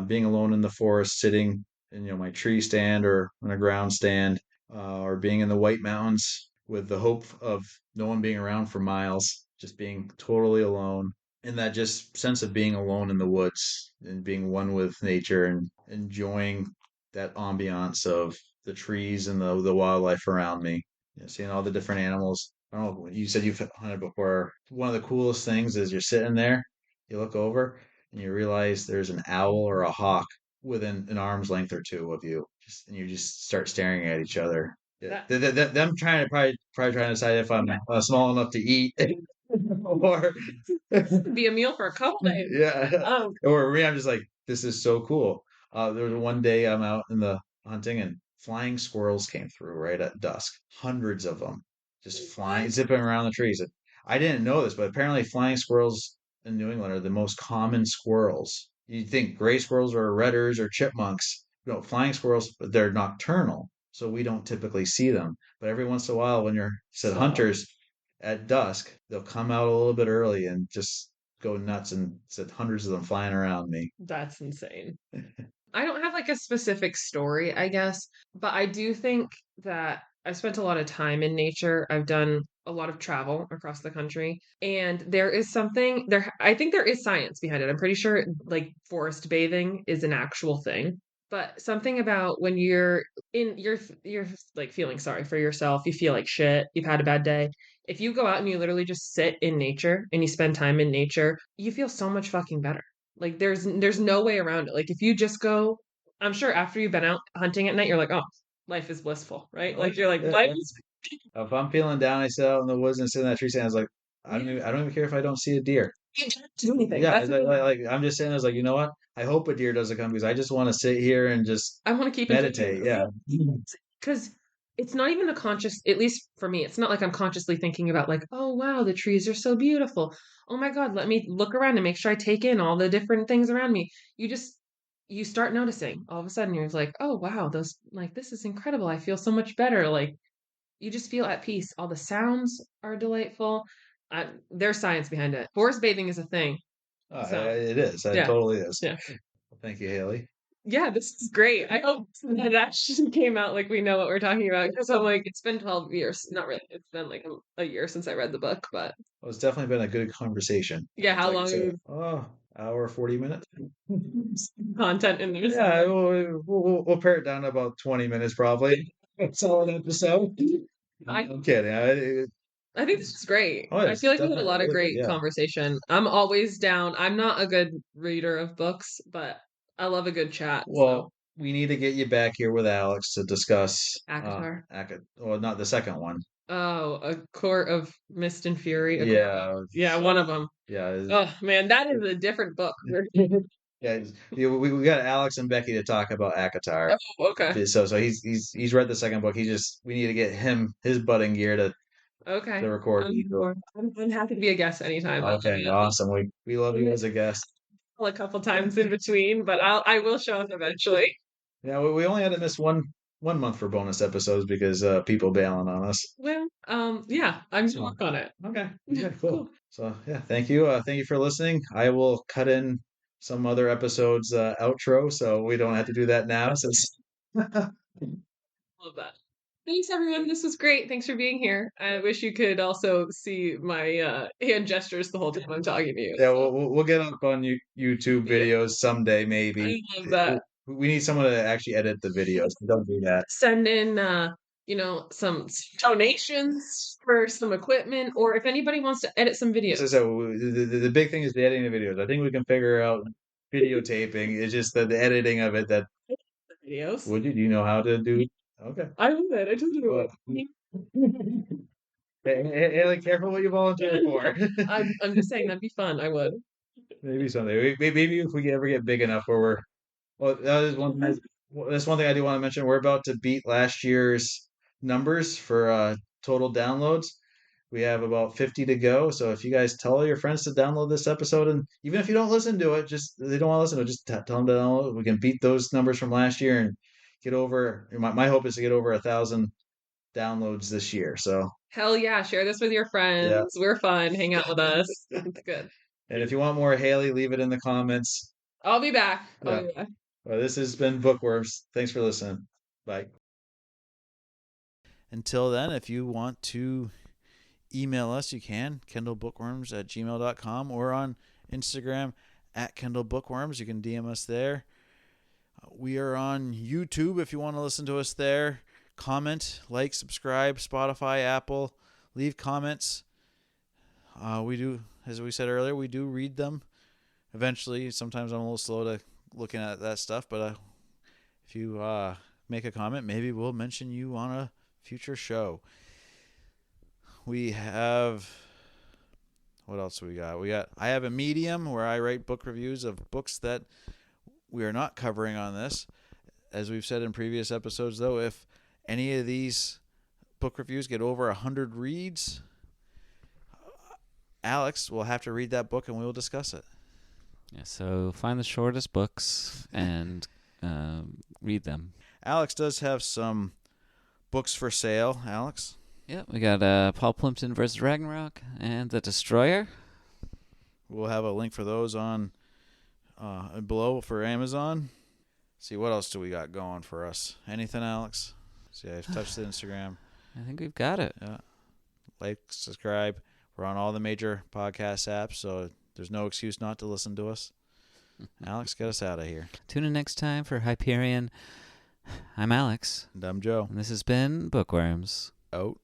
being alone in the forest, sitting in, my tree stand or on a ground stand, or being in the White Mountains with the hope of no one being around for miles, just being totally alone. And that just sense of being alone in the woods and being one with nature and enjoying that ambiance of the trees and the wildlife around me. Seeing all the different animals. I don't know, you said you've hunted before. One of the coolest things is you're sitting there, you look over, and you realize there's an owl or a hawk within an arm's length or two of you, and you just start staring at each other. Yeah. That Them trying to probably trying to decide if I'm small enough to eat, or would be a meal for a couple days. yeah, Um, or me, I'm just like, this is so cool. There was one day I'm out in the hunting, and flying squirrels came through right at dusk, hundreds of them, just flying, what? zipping around the trees. And I didn't know this, but apparently flying squirrels in New England are the most common squirrels. You'd think gray squirrels or redders or chipmunks. No, flying squirrels, but they're nocturnal, so we don't typically see them. But every once in a while, when you're said So hunters at dusk, they'll come out a little bit early and just go nuts, and said hundreds of them flying around me. that's insane. I don't have like a specific story, I guess, but I do think that I've spent a lot of time in nature. I've done a lot of travel across the country, and there is something there. I think there is science behind it. I'm pretty sure like forest bathing is an actual thing. But something about when you're like feeling sorry for yourself, you feel like shit, you've had a bad day. If you go out and you literally just sit in nature and you spend time in nature, you feel so much fucking better. Like there's no way around it. Like if you just go, I'm sure after you've been out hunting at night, you're like, oh, life is blissful, right? Like you're like Yeah, life yeah. is If I'm feeling down, I sit out in the woods and sit in that tree stand. I was like, I don't even care if I don't see a deer. you don't do anything. Yeah, That's it's I'm just saying, I was like, you know what? I hope a deer doesn't come because I just want to sit here and just I want to keep enjoying meditate. this. Yeah. Because it's not even a conscious, at least for me, it's not like I'm consciously thinking about like, oh wow, the trees are so beautiful. Oh my God, let me look around and make sure I take in all the different things around me. You just you start noticing all of a sudden you're like, oh wow, those like this is incredible. I feel so much better. Like you just feel at peace. All the sounds are delightful. There's science behind it. Forest bathing is a thing. So It is. It yeah, totally is. yeah. Thank you, Haley. Yeah, this is great. I hope that it actually came out like we know what we're talking about. Because I'm like, it's been 12 years. Not really. It's been like a year since I read the book, but Well, it's definitely been a good conversation. yeah, how Like I long said, is oh, hour 40 minutes. content in there? Yeah, we'll pare it down to about 20 minutes probably. It's all an episode. I I'm kidding. I think this is great. Oh, I it's feel like we had a definitely lot of really good. great Yeah. conversation. I'm always down. I'm not a good reader of books, but I love a good chat. So, Well, we need to get you back here with Alex to discuss Akatar. well, not the second one. Oh, A Court of Mist and Fury. A Court of, Yeah, yeah, one of them. yeah, Oh man, that is a different book. yeah. We got Alex and Becky to talk about Akatar. Oh, okay. So he's read the second book. We need to get his butt in gear to Okay. record. I'm happy to be a guest anytime. I love Okay, you. awesome. We love you as a guest. A couple times in between, but I will show up eventually. Yeah, we only had to miss one month for bonus episodes because people bailing on us. Well, yeah, I'm gonna So work on it. okay, okay, cool. Cool. So yeah, thank you for listening. I will cut in some other episodes outro, so we don't have to do that now. Since Love that. Thanks everyone. This was great. Thanks for being here. I wish you could also see my hand gestures the whole time I'm talking to you. yeah, So we'll get up on YouTube yeah, videos someday, maybe. I love that. We need someone to actually edit the videos. Don't do that. Send in some donations for some equipment, or if anybody wants to edit some videos. So the big thing is the editing of videos. I think we can figure out videotaping. It's just the editing of it that Videos. would you do you know how to do? Okay. I love it. I just do Hey, like, careful what you volunteer for. I'm just saying that'd be fun. I would. Maybe someday. Maybe if we ever get big enough where we're well, that's one thing I do want to mention. We're about to beat last year's numbers for total downloads. We have about 50 to go. So if you guys tell your friends to download this episode, and even if you don't listen to it, just they don't want to listen to it, just tell them to download it. We can beat those numbers from last year and get over. My hope is to get over 1,000 downloads this year. So Hell yeah, share this with your yeah. friends. We're fun. Hang out with us. It's good. And if you want more Haley, leave it in the comments. I'll be back. I'll Yeah. be back. Well, this has been Bookworms. Thanks for listening. Bye. Until then, if you want to email us, you can. KendallBookworms@gmail.com or on Instagram @KendallBookworms. You can DM us there. We are on YouTube if you want to listen to us there. Comment, like, subscribe, Spotify, Apple. Leave comments. We do, as we said earlier, we do read them. Eventually, sometimes I'm a little slow to looking at that stuff, but if you make a comment, maybe we'll mention you on a future show. We have, what else do we got? I have a Medium where I write book reviews of books that we are not covering on this. As we've said in previous episodes, though, if any of these book reviews get over 100 reads, Alex will have to read that book and we will discuss it. Yeah, so find the shortest books and read them. Alex does have some books for sale. Alex? Yeah, we got Paul Plimpton vs. Ragnarok and The Destroyer. We'll have a link for those on below for Amazon. See, what else do we got going for us? Anything, Alex? See, I've touched the Instagram. I think we've got it. Yeah. Like, subscribe. We're on all the major podcast apps, so there's no excuse not to listen to us. Alex, get us out of here. Tune in next time for Hyperion. I'm Alex. And I'm Joe. And this has been Bookworms. Out.